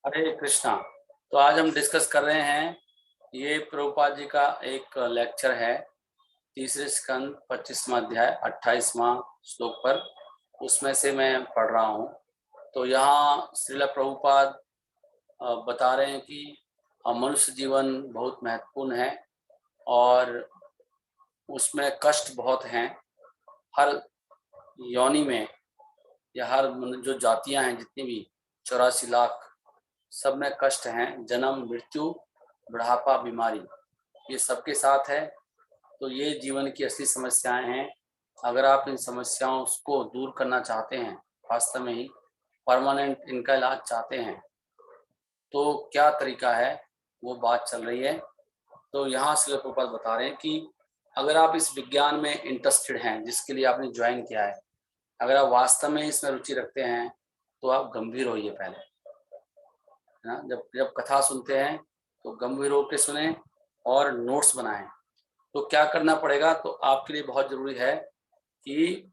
हरे कृष्णा। तो आज हम डिस्कस कर रहे हैं, ये प्रभुपाद जी का एक लेक्चर है, तीसरे स्कंद 25वां अध्याय 28वां श्लोक पर। उसमें से मैं पढ़ रहा हूँ। तो यहाँ श्रील प्रभुपाद बता रहे हैं कि मनुष्य जीवन बहुत महत्वपूर्ण है और उसमें कष्ट बहुत हैं। हर योनि में या हर जो जातियां हैं, जितनी भी 84 लाख, सब में कष्ट हैं। जन्म, मृत्यु, बुढ़ापा, बीमारी, ये सबके साथ है। तो ये जीवन की असली समस्याएं हैं। अगर आप इन समस्याओं को दूर करना चाहते हैं, वास्तव में ही परमानेंट इनका इलाज चाहते हैं, तो क्या तरीका है, वो बात चल रही है। तो यहाँ श्रील प्रभुपाद बता रहे हैं कि अगर आप इस विज्ञान में इंटरेस्टेड हैं, जिसके लिए आपने ज्वाइन किया है, अगर आप वास्तव में इसमें रुचि रखते हैं, तो आप गंभीर होइए पहले, है ना। जब जब कथा सुनते हैं तो गंभीर होकर सुने और नोट्स बनाएं। तो क्या करना पड़ेगा, तो आपके लिए बहुत जरूरी है कि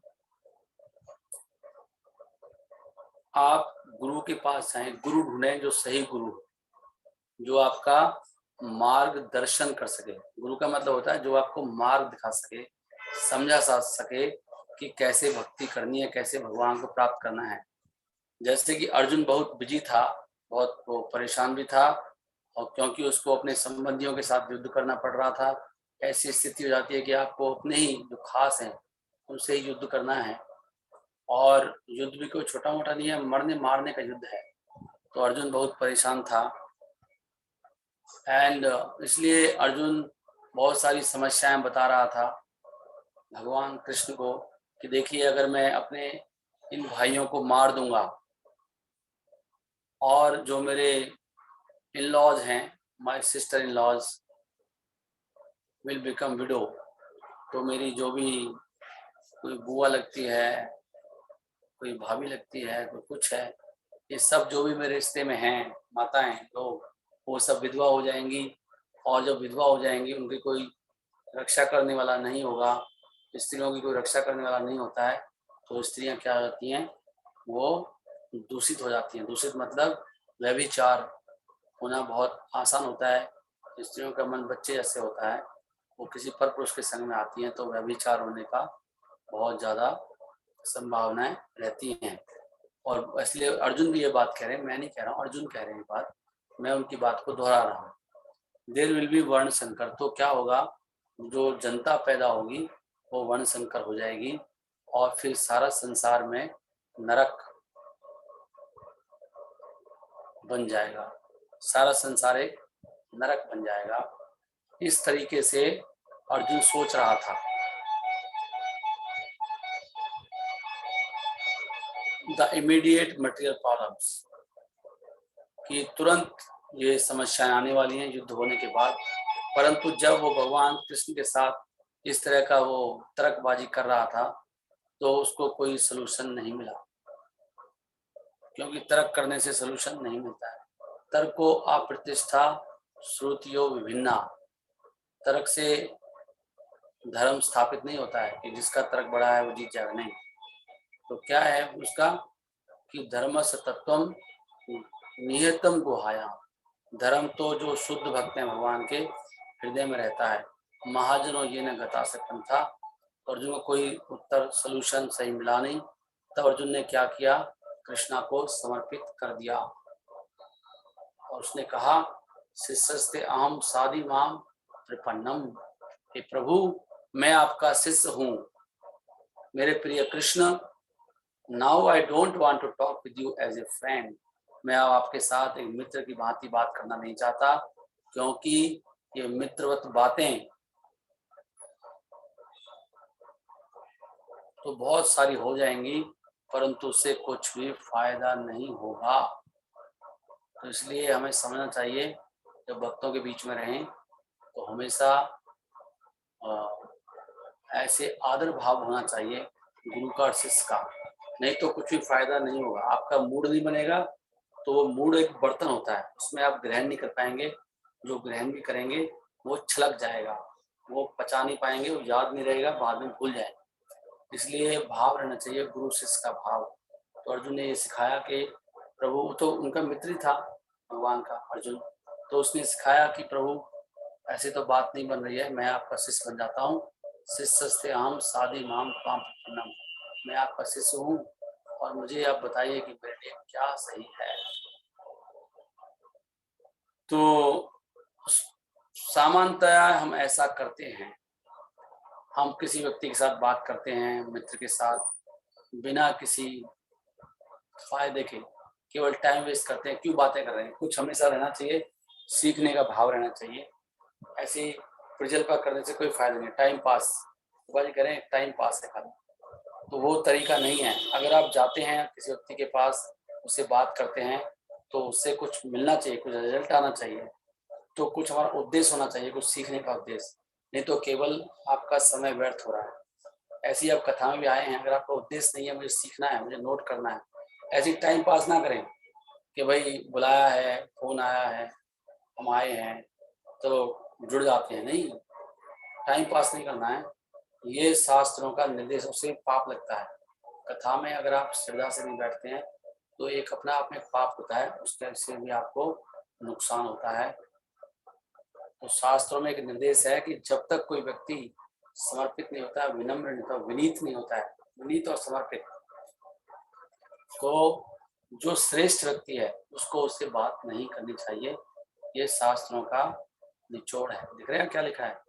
आप गुरु के पास जाएं, गुरु ढूंढें, जो सही गुरु, जो आपका मार्गदर्शन कर सके। गुरु का मतलब होता है जो आपको मार्ग दिखा सके, समझा सा सके कि कैसे भक्ति करनी है, कैसे भगवान को प्राप्त करना है। जैसे कि अर्जुन बहुत बिजी था, बहुत वो परेशान भी था, और क्योंकि उसको अपने संबंधियों के साथ युद्ध करना पड़ रहा था। ऐसी स्थिति हो जाती है कि आपको अपने ही जो खास हैं उनसे ही युद्ध करना है, और युद्ध भी कोई छोटा मोटा नहीं है, मरने मारने का युद्ध है। तो अर्जुन बहुत परेशान था, एंड इसलिए अर्जुन बहुत सारी समस्याएं बता रहा था भगवान कृष्ण को कि देखिए, अगर मैं अपने इन भाइयों को मार दूंगा और जो मेरे इन लॉज हैं, my sister in laws will become widow, तो मेरी जो भी कोई बुआ लगती है, कोई भाभी लगती है, कोई कुछ है, ये सब जो भी मेरे रिश्ते में हैं, माताएं लोग, वो सब विधवा हो जाएंगी। और जब विधवा हो जाएंगी, उनकी कोई रक्षा करने वाला नहीं होगा, स्त्रियों की कोई रक्षा करने वाला नहीं होता है, तो स्त्रियां क्या होती हैं, वो दूषित हो जाती हैं। दूषित मतलब व्यभिचार होना बहुत आसान होता है। स्त्रियों का मन बच्चे जैसे होता है, वो किसी पर पुरुष के संग में आती हैं तो व्यभिचार होने का बहुत ज़्यादा संभावनाएं रहती हैं। और इसलिए अर्जुन भी ये बात कह रहे हैं, मैं नहीं कह रहा हूँ, अर्जुन कह रहे हैं ये बात, मैं उनकी बात को दोहरा रहा हूँ। देर विल बी वर्ण संकर, तो क्या होगा, जो जनता पैदा होगी वो वर्ण संकर हो जाएगी, और फिर सारा संसार में नरक बन जाएगा, सारा संसार एक नरक बन जाएगा। इस तरीके से अर्जुन सोच रहा था। द इमीडिएट मटेरियल प्रॉब्लम्स, कि तुरंत ये समस्याएं आने वाली हैं युद्ध होने के बाद। परंतु जब वो भगवान कृष्ण के साथ इस तरह का वो तर्कबाजी कर रहा था, तो उसको कोई सलूशन नहीं मिला, क्योंकि तर्क करने से सलूशन नहीं मिलता है। तर्को अप्रतिष्ठा श्रुतियो विभिन्ना, तर्क से धर्म स्थापित नहीं होता है कि जिसका तर्क बड़ा है वो जीत जाएगा, नहीं। तो क्या है उसका, कि धर्म तत्वम नियतम गुहाया, धर्म तो जो शुद्ध भक्त हैं भगवान के हृदय में रहता है। महाजनों ये न गता सकम था। तो अर्जुन को कोई उत्तर सोल्यूशन सही मिला नहीं, तब अर्जुन ने क्या किया, कृष्णा को समर्पित कर दिया, और उसने कहा, शिष्यस्ते अहम साधि माम त्रिपन्नम, हे प्रभु मैं आपका शिष्य हूँ, मेरे प्रिय Krishna. Now I don't want to talk with you as a friend, मैं अब आपके साथ एक मित्र की भांति बात करना नहीं चाहता, क्योंकि ये मित्रवत बातें तो बहुत सारी हो जाएंगी, परंतु उससे कुछ भी फायदा नहीं होगा। तो इसलिए हमें समझना चाहिए, जब भक्तों के बीच में रहें तो हमेशा ऐसे आदर भाव होना चाहिए गुरु का और शिष्य का, नहीं तो कुछ भी फायदा नहीं होगा। आपका मूड नहीं बनेगा, तो वो मूड एक बर्तन होता है, उसमें आप ग्रहण नहीं कर पाएंगे। जो ग्रहण भी करेंगे वो छलक जाएगा, वो पचा नहीं पाएंगे, वो याद नहीं रहेगा, बाद में भूल जाएंगे। इसलिए भाव रहना चाहिए, गुरु शिष्य का भाव। तो अर्जुन ने ये सिखाया कि प्रभु तो उनका मित्र ही था, भगवान का अर्जुन। तो उसने सिखाया कि प्रभु ऐसे तो बात नहीं बन रही है, मैं आपका शिष्य बन जाता हूँ। शिष्यस्ते अहम साधि माम त्वाम प्रपन्नम, मैं आपका शिष्य हूँ और मुझे आप बताइए कि मेरे लिए क्या सही है। तो सामान्यतया हम ऐसा करते हैं, हम किसी व्यक्ति के साथ बात करते हैं, मित्र के साथ, बिना किसी फायदे के केवल टाइम वेस्ट करते हैं। क्यों बातें कर रहे हैं? कुछ हमेशा रहना चाहिए, सीखने का भाव रहना चाहिए। ऐसे ही प्रजल्पा करने से कोई फायदा नहीं। टाइम पास वही करें, टाइम पास है खाली, तो वो तरीका नहीं है। अगर आप जाते हैं किसी व्यक्ति के पास, उससे बात करते हैं, तो उससे कुछ मिलना चाहिए, कुछ रिजल्ट आना चाहिए, तो कुछ हमारा उद्देश्य होना चाहिए, कुछ सीखने का उद्देश्य। नहीं तो केवल आपका समय व्यर्थ हो रहा है। ऐसी आप कथा में भी आए हैं, अगर आपका उद्देश्य नहीं है मुझे सीखना है, मुझे नोट करना है, ऐसी टाइम पास ना करें कि भाई बुलाया है, फोन आया है, हम आए हैं, तो जुड़ जाते हैं। नहीं, टाइम पास नहीं करना है। ये शास्त्रों का निर्देश, उससे पाप लगता है। कथा में अगर आप श्रद्धा से नहीं बैठते हैं तो एक अपना आप में पाप होता है, उसके से भी आपको नुकसान होता है। तो शास्त्रों में एक निर्देश है कि जब तक कोई व्यक्ति समर्पित नहीं होता है, विनम्र नहीं होता, विनीत नहीं होता है, विनीत और समर्पित, तो जो श्रेष्ठ व्यक्ति है उसको उससे बात नहीं करनी चाहिए। ये शास्त्रों का निचोड़ है। दिख रहे हैं क्या लिखा है?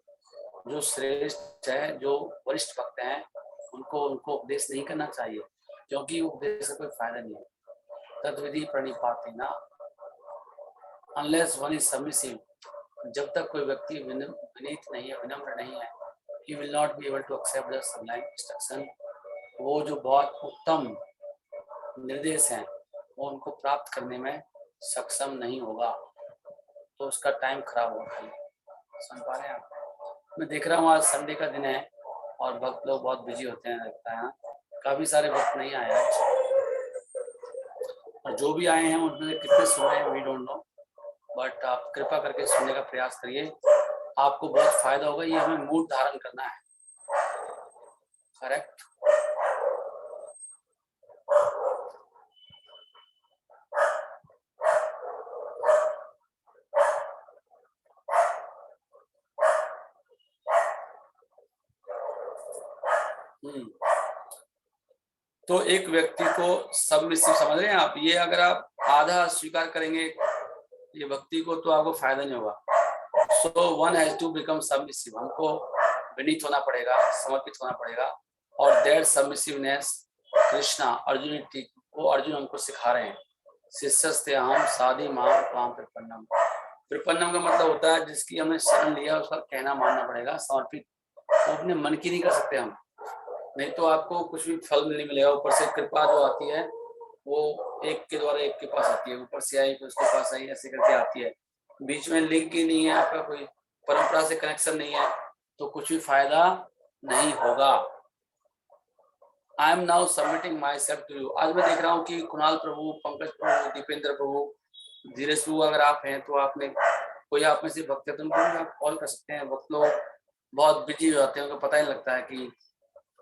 जो श्रेष्ठ है, जो वरिष्ठ भक्त हैं, उनको उपदेश नहीं करना चाहिए, क्योंकि उपदेश से कोई फायदा नहीं है। तद्विधि प्रणिपाते ना, अनलेस वन इज सबमिसिव, जब तक कोई व्यक्ति विनीत नहीं है, विनम्र नहीं है, he will not be able to accept the sublime instruction। वो जो बहुत उत्तम निर्देश हैं वो उनको प्राप्त करने में सक्षम नहीं होगा, तो उसका टाइम खराब होगा। खाली सुन पा रहे हैं आप? मैं देख रहा हूँ आज संडे का दिन है और भक्त लोग बहुत बिजी होते हैं, लगता है काफी सारे भक्त नहीं आए आज, और जो भी आए हैं उनमें कितने सुने हैं वी डोंट नो, बट आप कृपा करके सुनने का प्रयास करिए, आपको बहुत फायदा होगा। ये हमें मूड धारण करना है, करेक्ट? तो एक व्यक्ति को सबमिसिव समझ रहे हैं आप? ये अगर आप आधा स्वीकार करेंगे ये व्यक्ति को तो आपको फायदा नहीं होगा। So one has to become submissive, हमको विनीत होना पड़ेगा, समर्पित होना पड़ेगा। और दैट सबमिसिवनेस कृष्णा अर्जुन वो अर्जुन हमको सिखा रहे हैं। शिष्यस्ते अहम साधि माम त्वाम प्रपन्नम। प्रपन्नम का मतलब होता है जिसकी हमने शरण लिया उसका कहना मानना पड़ेगा, समर्पित। वो अपने मन की नहीं कर सकते हम, नहीं तो आपको कुछ भी फल नहीं मिलेगा। ऊपर से कृपा जो आती है वो एक के द्वारा एक के पास आती है, ऊपर से आई फिर उसके पास आई, ऐसे करके आती है। बीच में लिंक ही नहीं है, आपका कोई परंपरा से कनेक्शन नहीं है, तो कुछ भी फायदा नहीं होगा। I am now submitting myself to you. आज मैं देख रहा हूँ कि कुणाल प्रभु, पंकज प्रभु, दीपेंद्र प्रभु, धीरेश प्रभु, अगर आप हैं तो आपने कोई आप में से भक्त है तो उनको आप कॉल कर सकते हैं। भक्त लोग बहुत बिजी हो जाते हैं, उनको पता ही लगता है कि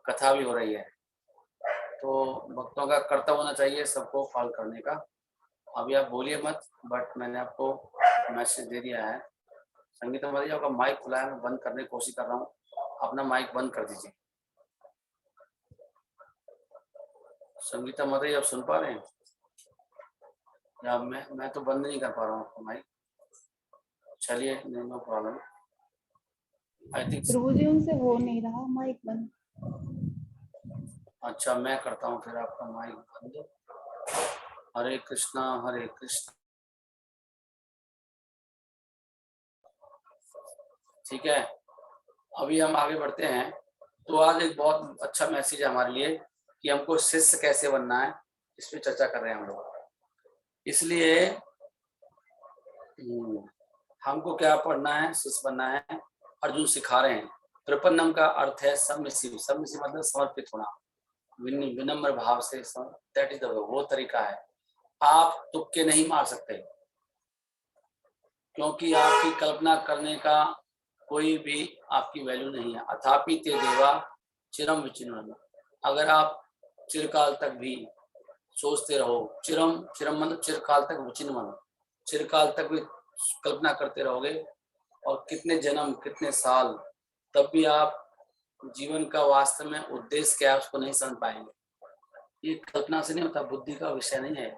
कथा भी हो रही है। तो भक्तों का कर्तव्य होना चाहिए सबको कॉल करने का। अभी आप बोलिए मत, बट मैंने आपको मैसेज दे दिया है। संगीता मरी आपका माइक खुला है, मैं बंद करने की कोशिश कर रहा हूँ, अपना माइक बंद कर दीजिए। संगीता मरी आप सुन पा रहे हैं या मैं तो बंद नहीं कर पा रहा हूँ आपका माइक। चलिए, नो प्रॉब्लम। आई थिंक प्रभु जी उनसे हो नहीं रहा माइक बंद। अच्छा, मैं करता हूँ फिर आपका माइक बंद। हरे कृष्णा हरे कृष्णा। ठीक है, अभी हम आगे बढ़ते हैं। तो आज एक बहुत अच्छा मैसेज है हमारे लिए कि हमको शिष्य कैसे बनना है, इस पे चर्चा कर रहे हैं हम लोग। इसलिए हमको क्या पढ़ना है, शिष्य बनना है। अर्जुन सिखा रहे हैं। प्रपन्नम का अर्थ है सबमिसिव। सबमिसिव मतलब समर्पित होना, विनम्र भाव से। दैट इज द वे, वो तरीका है। आप तुक्के नहीं मार सकते, क्योंकि आपकी कल्पना करने का कोई भी आपकी वैल्यू नहीं है। अथापि ते देवा चिरम विचिन्वन। अगर आप चिरकाल तक भी सोचते रहो, चिरम चिरम मतलब चिरकाल तक विचिन्वन, चिरकाल तक भी कल्पना करते रहोगे और कितने जन्म कितने साल, तब भी आप जीवन का वास्तव में उद्देश्य क्या है उसको नहीं समझ पाएंगे। ये कल्पना से नहीं होता, बुद्धि का विषय नहीं है,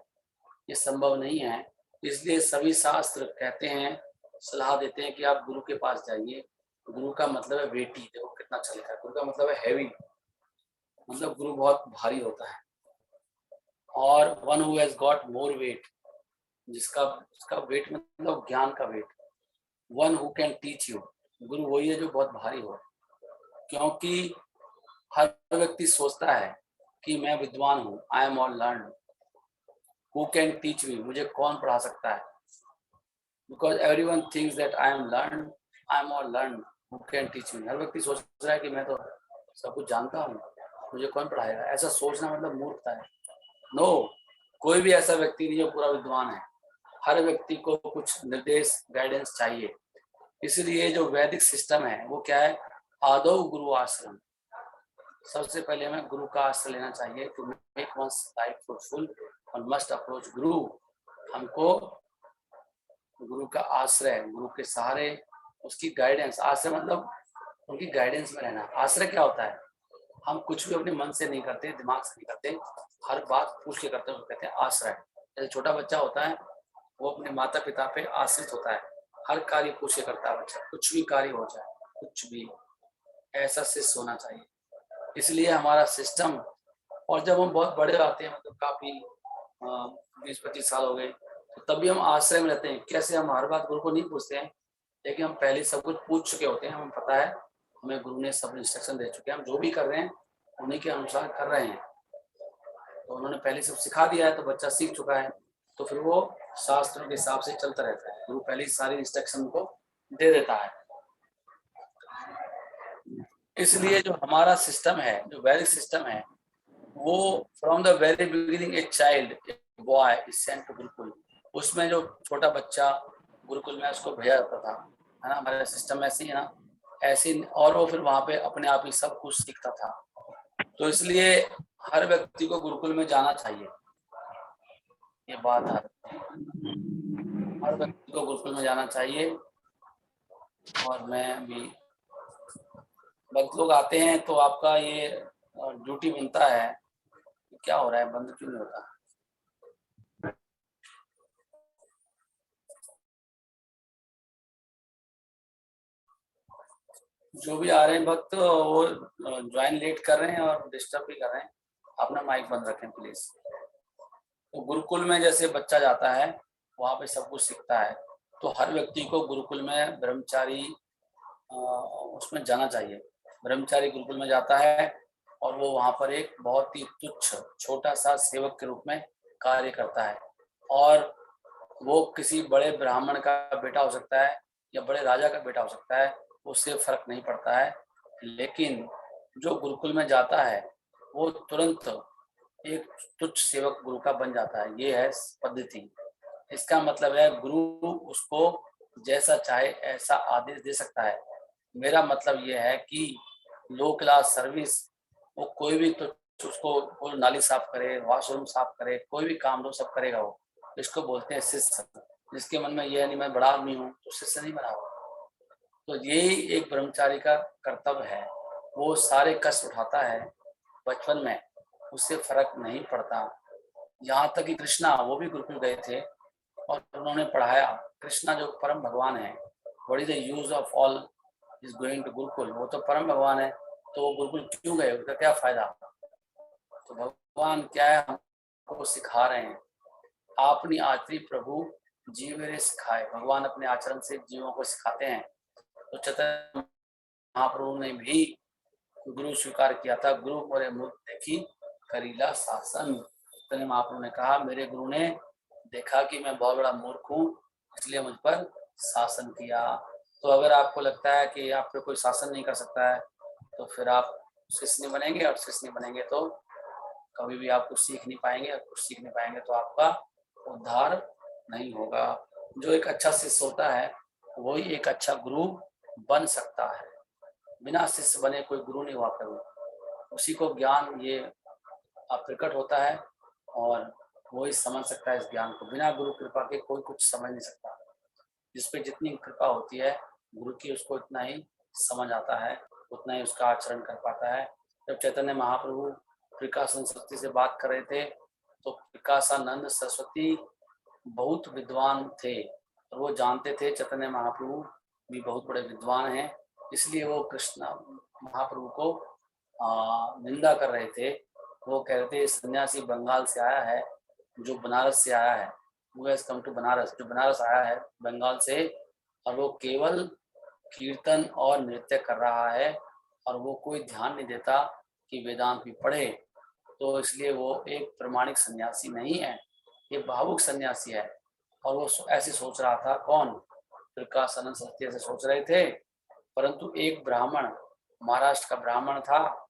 ये संभव नहीं है। इसलिए सभी शास्त्र कहते हैं, सलाह देते हैं कि आप गुरु के पास जाइए। गुरु का मतलब है वेटी, देखो कितना अच्छा लिखा है, गुरु का मतलब है हैवी, मतलब गुरु बहुत भारी होता है। और one who has got more weight, जिसका उसका वेट मतलब ज्ञान का weight. One who can teach you, guru वही है जो बहुत भारी हो। क्योंकि हर व्यक्ति सोचता है कि मैं विद्वान हूँ, I am all learn, who can teach me, मुझे कौन पढ़ा सकता है। Because everyone thinks that I am learn, I am all learn, who can teach me. हर व्यक्ति सोच रहा है कि मैं तो सब कुछ जानता हूँ, मुझे कौन पढ़ाएगा। ऐसा सोचना मतलब मूर्खता है। नो, कोई भी ऐसा व्यक्ति नहीं जो पूरा विद्वान है। हर व्यक्ति को कुछ निर्देश, गाइडेंस चाहिए। इसलिए जो वैदिक सिस्टम है वो क्या है, आदौ गुरु आश्रम। सबसे पहले हमें गुरु का आश्रय लेना चाहिए। To make one's life fruitful one must approach guru. हमको गुरु का आश्रय, गुरु के सहारे, उसकी गाइडेंस, आश्रय मतलब उनकी गाइडेंस में रहना। आश्रय क्या होता है, हम कुछ भी अपने मन से नहीं करते, दिमाग से नहीं करते, हर बात पूछ के करते हैं, उसको कहते हैं आश्रय। जैसे छोटा बच्चा होता है वो अपने माता पिता पे आश्रित होता है, हर कार्य पूछ के करता है बच्चा, कुछ भी कार्य हो जाए, कुछ भी। ऐसा शिष्य होना चाहिए। इसलिए हमारा सिस्टम, और जब हम बहुत बड़े आते हैं, मतलब काफी 20-25 साल हो गए, तो तभी हम आश्रय में रहते हैं। कैसे, हम हर बात गुरु को नहीं पूछते हैं, लेकिन हम पहले सब कुछ पूछ चुके होते हैं, हमें पता है, हमें गुरु ने सब इंस्ट्रक्शन दे चुके हैं, हम जो भी कर रहे हैं उन्हीं के अनुसार कर रहे हैं। तो उन्होंने पहले सब सिखा दिया है, तो बच्चा सीख चुका है, तो फिर वो शास्त्रों के हिसाब से चलता रहता है। गुरु पहले ही सारी इंस्ट्रक्शन को दे देता है। इसलिए जो हमारा सिस्टम है, जो वैदिक सिस्टम है, वो from the very beginning a child, a boy is sent to gurukul. उसमें जो छोटा बच्चा गुरुकुल में उसको भेजा जाता था, है ना, हमारा सिस्टम ऐसे ही है ना, ऐसे। और वो फिर वहां पे अपने आप ही सब कुछ सीखता था। तो इसलिए हर व्यक्ति को गुरुकुल में जाना चाहिए, ये बात है। हर व्यक्ति को गुरुकुल में जाना चाहिए। और मैं भी, बहुत लोग आते हैं तो आपका ये ड्यूटी बनता है। क्या हो रहा है, बंद क्यों नहीं होता। जो भी आ रहे हैं भक्त वो ज्वाइन लेट कर रहे हैं और डिस्टर्ब भी कर रहे हैं, अपना माइक बंद रखें प्लीज। तो गुरुकुल में जैसे बच्चा जाता है, वहाँ पे सब कुछ सीखता है। तो हर व्यक्ति को गुरुकुल में ब्रह्मचारी उसमें जाना चाहिए। ब्रह्मचारी गुरुकुल में जाता है और वो वहाँ पर एक बहुत ही तुच्छ छोटा सा सेवक के रूप में कार्य करता है। और वो किसी बड़े ब्राह्मण का बेटा हो सकता है या बड़े राजा का बेटा हो सकता है, उससे फर्क नहीं पड़ता है। लेकिन जो गुरुकुल में जाता है वो तुरंत एक तुच्छ सेवक गुरु का बन जाता है। ये है पद्धति। इसका मतलब है गुरु उसको जैसा चाहे ऐसा आदेश दे सकता है। मेरा मतलब ये है कि लो क्लास सर्विस, वो कोई भी तो उसको, वो नाली साफ करे, वॉशरूम साफ करे, कोई भी काम दो सब करेगा वो। इसको बोलते हैं शिष्य। जिसके मन में यह नहीं मैं बड़ा आदमी हूँ, तो शिष्य नहीं बना हुआ। तो यही एक ब्रह्मचारी का कर्तव्य है। वो सारे कष्ट उठाता है बचपन में, उससे फर्क नहीं पड़ता। यहाँ तक कि कृष्णा, वो भी गुरुकुल गए थे और उन्होंने पढ़ाया। कृष्णा जो परम भगवान है, what is the use of all is going to gurukul, वो तो परम भगवान है, तो वो गुरुकुल क्यों गए, उसका क्या फायदा। तो भगवान क्या है, हमको सिखा रहे हैं, अपनी आचरी प्रभु जीव मेरे सिखाए। भगवान अपने आचरण से जीवों को सिखाते हैं। तो चैतन्य महाप्रभु ने भी गुरु स्वीकार किया था। गुरु मोरे मुख देखी करीला शासन। चैतन्य महाप्रभु ने कहा, मेरे गुरु ने देखा कि मैं बहुत बड़ा मूर्ख हूँ, इसलिए मुझ पर शासन किया। तो अगर आपको लगता है कि आप पे कोई शासन नहीं कर सकता है, तो फिर आप शिष्य नहीं बनेंगे, और शिष्य नहीं बनेंगे तो कभी भी आप कुछ सीख नहीं पाएंगे, और कुछ सीख नहीं पाएंगे तो आपका उद्धार नहीं होगा। जो एक अच्छा शिष्य होता है वही एक अच्छा गुरु बन सकता है। बिना शिष्य बने कोई गुरु नहीं हुआ कभी। उसी को ज्ञान ये प्रकट होता है और वो ही समझ सकता है इस ज्ञान को। बिना गुरु कृपा के कोई कुछ समझ नहीं सकता। जिस पे जितनी कृपा होती है गुरु की, उसको इतना ही समझ आता है, उतना ही उसका आचरण कर पाता है। जब चैतन्य महाप्रभु प्रकाशन सरस्वती से बात कर रहे थे तो प्रकाशानंद सरस्वती बहुत विद्वान थे और वो जानते थे चैतन्य महाप्रभु भी बहुत बड़े विद्वान हैं, इसलिए वो कृष्ण महाप्रभु को निंदा कर रहे थे। वो कह रहे थे सन्यासी बंगाल से आया है, जो बनारस से आया है, वो हैज कम टू बनारस, जो बनारस आया है बंगाल से, और वो केवल कीर्तन और नृत्य कर रहा है और वो कोई ध्यान नहीं देता कि वेदांत भी पढ़े, तो इसलिए वो एक प्रमाणिक सन्यासी नहीं है, ये भावुक सन्यासी है। और वो ऐसे सोच रहा था। कौन? प्रकाशानंद सरस्वती ऐसे सोच रहे थे। परंतु एक ब्राह्मण, महाराष्ट्र का ब्राह्मण था,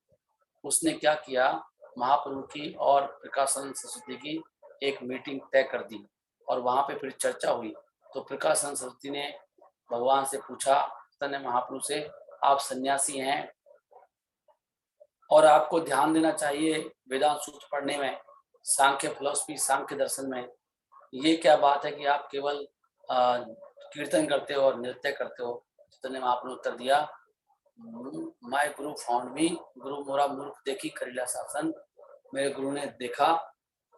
उसने क्या किया, महाप्रभु की और प्रकाशानंद सरस्वती की एक मीटिंग तय कर दी और वहां पे फिर चर्चा हुई। तो प्रकाशानंद सरस्वती ने भगवान से पूछा, चैतन्य महाप्रभु से, आप सन्यासी हैं और आपको ध्यान देना चाहिए वेदांत सूत्र पढ़ने में, सांख्य फिलोसफी, सांख्य दर्शन में, ये क्या बात है कि आप केवल कीर्तन करते हो और नृत्य करते हो? चैतन्य महाप्रभु उत्तर दिया, माय गुरु फाउंड मी, गुरु मोरा मूर्ख देखी करीला शासन। मेरे गुरु ने देखा,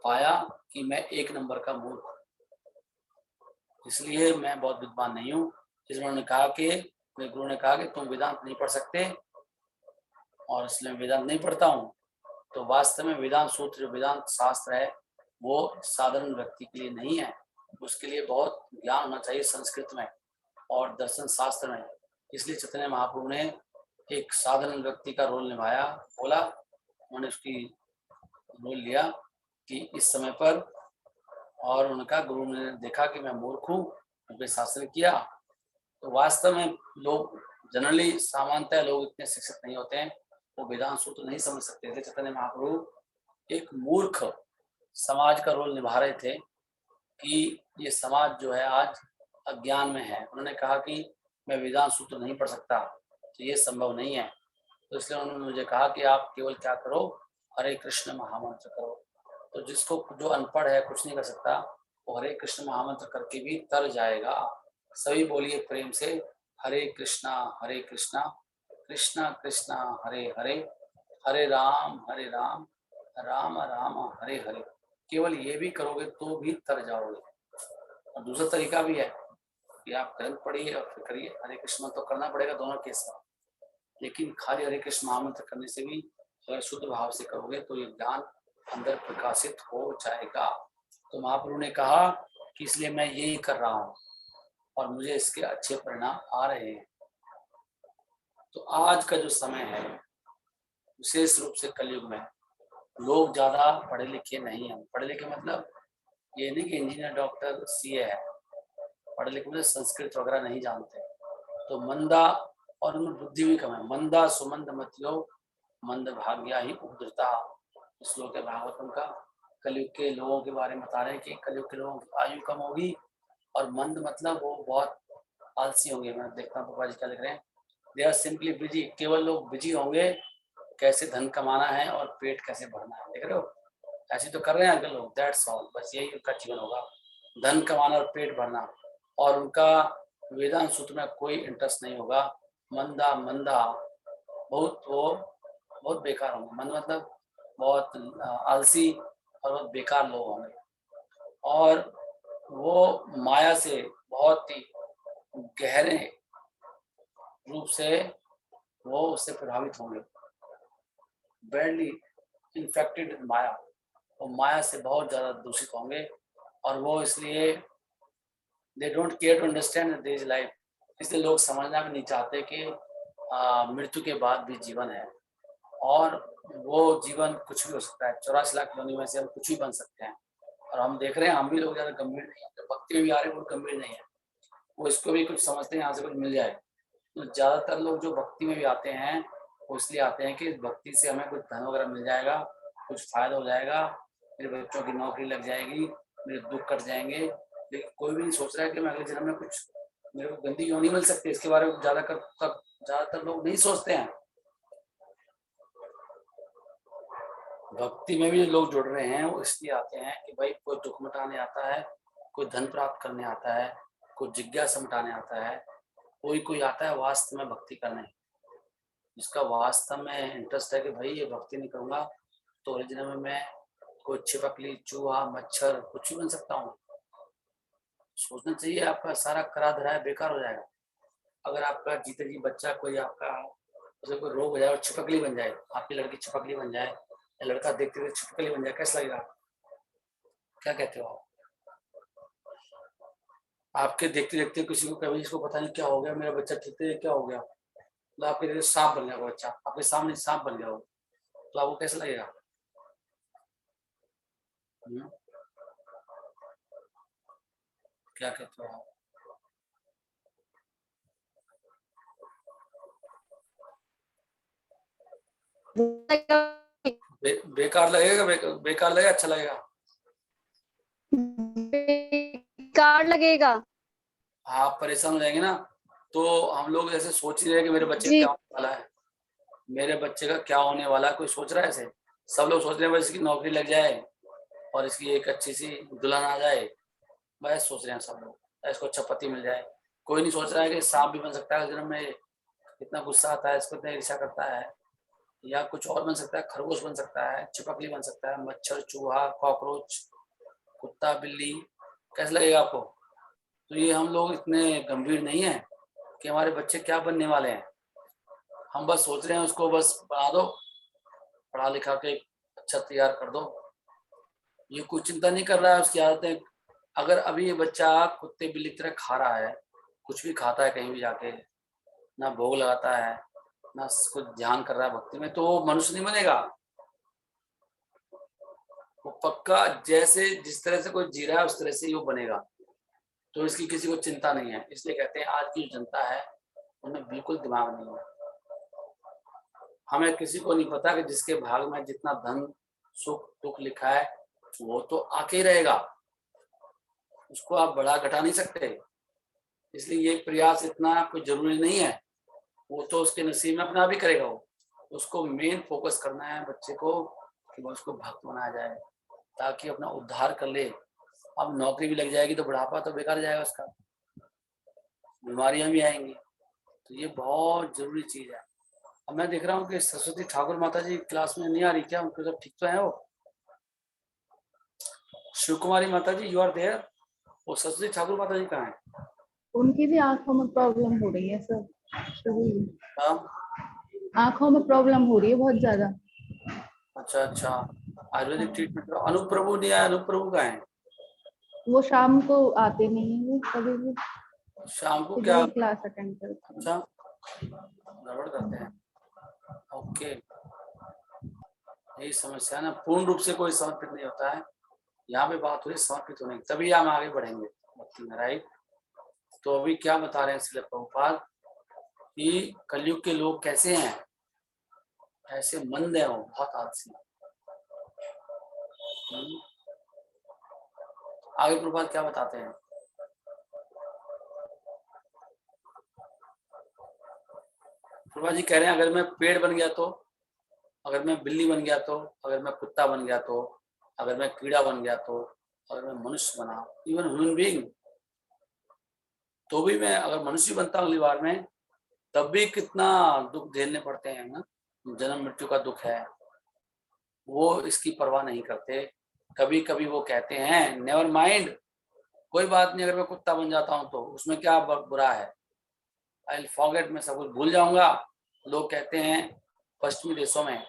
पाया कि मैं एक नंबर का मूर्ख, इसलिए मैं बहुत विद्वान नहीं हूँ। इसलिए उन्होंने कहा कि, मेरे गुरु ने कहा कि तुम वेदांत नहीं पढ़ सकते और इसलिए वेदांत नहीं पढ़ता हूँ। तो वास्तव में वेदांत सूत्र, वेदांत शास्त्र है, वो साधारण व्यक्ति के लिए नहीं है, उसके लिए बहुत ज्ञान होना चाहिए संस्कृत में और दर्शन शास्त्र में। इसलिए चैतन्य महाप्रभु ने एक साधारण व्यक्ति का रोल निभाया, बोला, उन्होंने उसकी रोल लिया कि इस समय पर, और उनका गुरु ने देखा कि मैं मूर्ख हूँ, उन शासन किया। तो वास्तव में लोग जनरली, सामान्यतः लोग इतने शिक्षित नहीं होते हैं, वो वेदांत सूत्र नहीं समझ सकते थे। चैतन्य महाप्रभु एक मूर्ख समाज का रोल निभा रहे थे कि ये समाज जो है आज अज्ञान में है। उन्होंने कहा कि मैं वेदांत सूत्र नहीं पढ़ सकता, तो ये संभव नहीं है। तो इसलिए उन्होंने मुझे कहा कि आप केवल क्या करो, हरे कृष्ण महामंत्र करो। तो जिसको, जो अनपढ़ है, कुछ नहीं कर सकता, वो हरे कृष्ण महामंत्र करके भी तर जाएगा। सभी बोलिए प्रेम से, हरे कृष्णा कृष्णा कृष्णा हरे हरे, हरे राम राम राम हरे हरे। केवल ये भी करोगे तो भी तर जाओगे। और दूसरा तरीका भी है कि आप ग्रंथ पढ़िए और फिर करिए, हरे कृष्ण तो करना पड़ेगा दोनों केस में, लेकिन खाली हरे कृष्ण महामंत्र करने से भी अगर शुद्ध भाव से करोगे तो ये ज्ञान अंदर प्रकाशित हो जाएगा। तो महाप्रभु ने कहा कि इसलिए मैं यही कर रहा हूँ और मुझे इसके अच्छे परिणाम आ रहे हैं। तो आज का जो समय है, विशेष रूप से कलयुग में, लोग ज्यादा पढ़े लिखे नहीं हैं। पढ़े लिखे मतलब ये नहीं कि इंजीनियर, डॉक्टर, सीए है, पढ़े लिखे मतलब संस्कृत वगैरह नहीं जानते। तो मंदा, और उनमें बुद्धि भी कम है। मंदा सुमंद मतियो मंद भाग्या ही उद्धृता, श्लोक है भागवतम का। कलयुग के लोगों के बारे में बता रहे हैं कि कलयुग के लोगों की आयु कम होगी, और मंद मतलब वो बहुत आलसी होंगे। मैं देखता हूँ पापा जी क्या लिख रहे हैं, दे आर सिंपली बिजी। केवल लोग बिजी होंगे कैसे धन कमाना है और पेट कैसे भरना है। देख रहे हो, ऐसे तो कर रहे हैं आजकल लोग, दैट्स ऑल, बस यही उनका जीवन होगा, धन कमाना और पेट भरना। और उनका वेदांत सूत्र में कोई इंटरेस्ट नहीं होगा। मंदा मंदा, बहुत वो बहुत बेकार होंगे। मंद मतलब बहुत आलसी और बहुत बेकार लोग होंगे, और वो माया से बहुत ही गहरे रूप से वो उससे प्रभावित होंगे, बैडली इन्फेक्टेड माया, वो माया से बहुत ज्यादा दूषित होंगे। और वो इसलिए they don't care to understand there is life, इसलिए लोग समझना भी नहीं चाहते कि मृत्यु के बाद भी जीवन है, और वो जीवन कुछ भी हो सकता है। 84 लाख योनि में से हम कुछ भी बन सकते हैं। और हम देख रहे हैं, हम भी लोग ज्यादा गंभीर नहीं है, तो भक्ति में भी आ रहे हैं वो गंभीर नहीं है, वो इसको भी कुछ समझते हैं, यहाँ से कुछ मिल जाए। तो ज्यादातर लोग जो भक्ति में भी आते हैं वो इसलिए आते हैं कि भक्ति से हमें कुछ धन वगैरह मिल जाएगा, कुछ फायदा हो जाएगा, मेरे बच्चों की नौकरी लग जाएगी, मेरे दुख कट जाएंगे। लेकिन कोई भी नहीं सोच रहा है कि मैं अगले जन्म में कुछ, मेरे को गंदी योनि मिल सकती है, इसके बारे में ज्यादातर लोग नहीं सोचते हैं। भक्ति में भी लोग जुड़ रहे हैं वो इसलिए आते हैं कि भाई कोई दुख मिटाने आता है, कोई धन प्राप्त करने आता है, कोई जिज्ञासा मिटाने आता है, कोई आता है वास्तव में भक्ति करने, जिसका वास्तव में इंटरेस्ट है कि भाई ये भक्ति नहीं करूंगा तो ओरिजिनल में मैं कोई छिपकली, चूहा, मच्छर कुछ भी बन सकता हूँ। सोचना चाहिए, आपका सारा करा धरा है बेकार हो जाएगा। अगर आपका जीते जी बच्चा कोई आपका उसे कोई रोग हो जाए और छिपकली बन जाए, आपकी लड़की छिपकली बन जाए या लड़का देखते हुए छिपकली बन जाए, कैसा लगेगा? क्या कहते हो आप? आपके देखते देखते किसी को कभी इसको पता नहीं क्या हो गया, मेरा बच्चा ठीक है क्या हो गया, तो आपके देखते सांप बन गया वो बच्चा, आपके सामने सांप बन गया हो, तो आपको कैसा लगेगा? हम्म, क्या कहते हो आप? बेकार लगेगा, बेकार लगेगा, अच्छा लगेगा? बेकार लगेगा। आप परेशान हो जाएंगे ना। तो हम लोग ऐसे सोच ही रहे कि मेरे बच्चे का जी क्या होने वाला है, मेरे बच्चे का क्या होने वाला है, कोई सोच रहा है ऐसे? सब लोग सोच रहे हैं बस इसकी नौकरी लग जाए और इसकी एक अच्छी सी दुल्हन आ जाए, बस सोच रहे हैं सब लोग, इसको अच्छा पति मिल जाए। कोई नहीं सोच रहा है कि सांप भी बन सकता है जन्म में, इतना गुस्सा आता है इसको, इतना ईर्ष्या करता है, या कुछ और बन सकता है, खरगोश बन सकता है, छिपकली बन सकता है, मच्छर, चूहा, कॉकरोच, कुत्ता, बिल्ली, कैसा लगेगा आपको? तो ये हम लोग इतने गंभीर नहीं है कि हमारे बच्चे क्या बनने वाले हैं। हम बस सोच रहे हैं उसको बस बना दो, पढ़ा लिखा के अच्छा तैयार कर दो। ये कोई चिंता नहीं कर रहा है उसकी आदतें। अगर अभी ये बच्चा कुत्ते बिल्ली की तरह खा रहा है, कुछ भी खाता है कहीं भी जाके, ना भोग लगाता है, ना कुछ ध्यान कर रहा है भक्ति में, तो वो मनुष्य नहीं बनेगा। वो पक्का जैसे जिस तरह से कोई जी रहा है उस तरह से ही वो बनेगा। तो इसकी किसी को चिंता नहीं है। इसलिए कहते हैं आज की जो जनता है उनमें बिल्कुल दिमाग नहीं है। हमें किसी को नहीं पता कि जिसके भाग में जितना धन, सुख, दुख लिखा है वो तो आके ही रहेगा, उसको आप बढ़ा घटा नहीं सकते। इसलिए ये प्रयास इतना कोई जरूरी नहीं है, वो तो उसके नसीब में अपना भी करेगा। वो उसको मेन फोकस करना है बच्चे को कि वो उसको भक्त बनाया जाए ताकि अपना उद्धार कर ले। अब नौकरी भी लग जाएगी तो बुढ़ापा तो बेकार जाएगा उसका, बीमारियां भी आएंगी। तो ये बहुत जरूरी चीज है। अब मैं देख रहा हूँ कि सरस्वती ठाकुर माता जी क्लास में नहीं आ रही क्या? उनको सब ठीक तो है वो? शिव कुमारी माता जी यू आर देयर? वो सरस्वती ठाकुर माता जी कहाँ है? उनकी भी आंखों में प्रॉब्लम हो रही है सर, शुरू ही। हाँ? आंखों में प्रॉब्लम हो रही है बहुत ज्यादा। अच्छा अच्छा, आयुर्वेदिक ट्रीटमेंट। अनूप प्रभु नहीं आया? अनूप प्रभु कहाँ है? वो शाम को आते नहीं है, वो कभी भी शाम को सुबह क्या? ही क्लास अटेंड करते हैं। अच्छा, गड़बड़ करते हैं। ओके, यही समस्या है ना, पूर्ण रूप से कोई समर्पित नहीं होता है। यहाँ पे बात हुई समर्पित होने की, तभी हम आगे बढ़ेंगे भक्ति में, राइट? तो अभी क्या बता रहे हैं श्रील प्रभुपाद कि कलयुग के लोग कैसे हैं, ऐसे मंद है वो, बहुत आलसी। आगे प्रभुपाद क्या बताते हैं? प्रभुपाद जी कह रहे हैं अगर मैं पेड़ बन गया तो, अगर मैं बिल्ली बन गया तो, अगर मैं कुत्ता बन गया तो, अगर मैं कीड़ा बन गया तो, अगर मैं मनुष्य बना, इवन ह्यूमन बीइंग, तो भी मैं अगर मनुष्य बनता हूँ अगली बार में, तब भी कितना दुख झेलने पड़ते हैं ना, जन्म मृत्यु का दुख है। वो इसकी परवाह नहीं करते। कभी कभी वो कहते हैं नेवर माइंड, कोई बात नहीं, अगर मैं कुत्ता बन जाता हूँ तो उसमें क्या बुरा है, आई विल फॉरगेट, मैं सब कुछ भूल जाऊंगा। लोग कहते हैं पश्चिमी देशों में,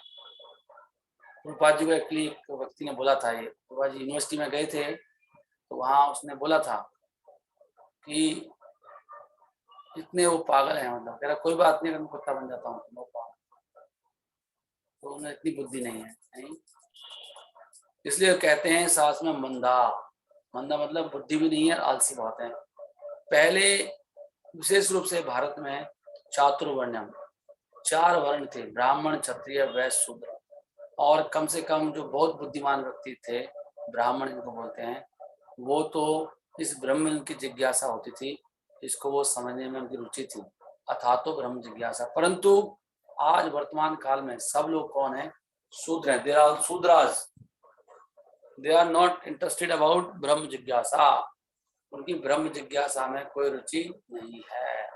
प्रभुपाद जी को एक्चुअली एक व्यक्ति ने बोला था, ये प्रभुपाद जी यूनिवर्सिटी में गए थे तो वहाँ उसने बोला था कि इतने वो पागल है, मतलब कह रहा कोई बात नहीं अगर मैं कुत्ता बन जाता हूँ तो वो पागल, तो उन्हें इतनी बुद्धि नहीं है, नहीं। इसलिए कहते हैं सास में मंदा, मंदा मतलब बुद्धि भी नहीं है, आलसी बहुत है। पहले विशेष रूप से भारत में चातुर्वर्ण्यम, 4 वर्ण थे, ब्राह्मण, क्षत्रिय, वैश्य, शूद्र। और कम से कम जो बहुत बुद्धिमान व्यक्ति थे, ब्राह्मण जिनको बोलते हैं, वो तो इस ब्रह्म की जिज्ञासा होती थी, इसको वो समझने में उनकी रुचि थी, अथा तो ब्रह्म जिज्ञासा। परंतु आज वर्तमान काल में सब लोग कौन है? शूद्र हैं, they are shudras, they are not interested about ब्रह्म जिज्ञासा, उनकी ब्रह्म जिज्ञासा में कोई रुचि नहीं है।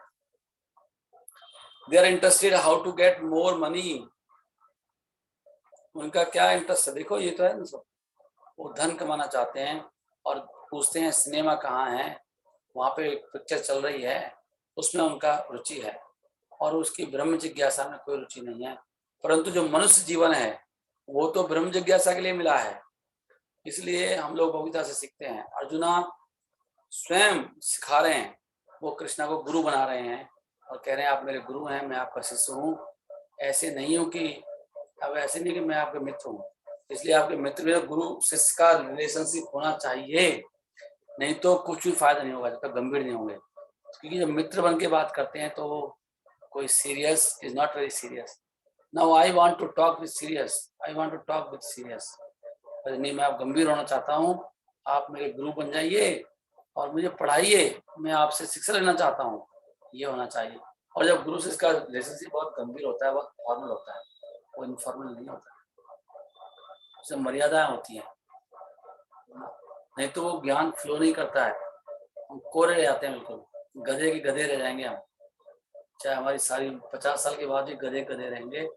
They are interested how to get more money, उनका क्या इंटरेस्ट है, देखो ये तो है ना सब, वो धन कमाना चाहते हैं और पूछते हैं सिनेमा कहाँ है, वहां पे एक पिक्चर चल रही है, उसमें उनका रुचि है और उसकी ब्रह्म जिज्ञासा में कोई रुचि नहीं है। परंतु जो मनुष्य जीवन है वो तो ब्रह्म जिज्ञासा के लिए मिला है, इसलिए हम लोग भगवता से सीखते हैं। अर्जुना स्वयं सिखा रहे हैं, वो कृष्णा को गुरु बना रहे हैं और कह रहे हैं आप मेरे गुरु हैं, मैं आपका शिष्य हूँ, ऐसे नहीं हूँ कि अब ऐसे नहीं कि मैं आपके मित्र हूँ, इसलिए आपके मित्र में गुरु शिष्य का रिलेशनशिप होना चाहिए, नहीं तो कुछ भी फायदा नहीं होगा जब तक गंभीर नहीं होंगे। क्योंकि जब मित्र बन के बात करते हैं तो कोई serious is not very serious. Now I want to talk with serious, I want to talk with serious, नहीं मैं आप गंभीर होना चाहता हूँ, आप मेरे गुरु बन जाइए और मुझे पढ़ाइए, मैं आपसे शिक्षा लेना चाहता हूँ, ये होना चाहिए। और जब गुरु से इसका रिलेशनशिप बहुत गंभीर होता है, बहुत फॉर्मल होता है, वो इनफॉर्मल नहीं होता, उसमें मर्यादाएं होती हैं, नहीं तो वो ज्ञान फ्लो नहीं करता है, हम कोरे रह जाते हैं, बिल्कुल गधे के गधे रह जाएंगे हम, चाहे हमारी सारी 50 साल के बाद भी गधे गधे रहेंगे,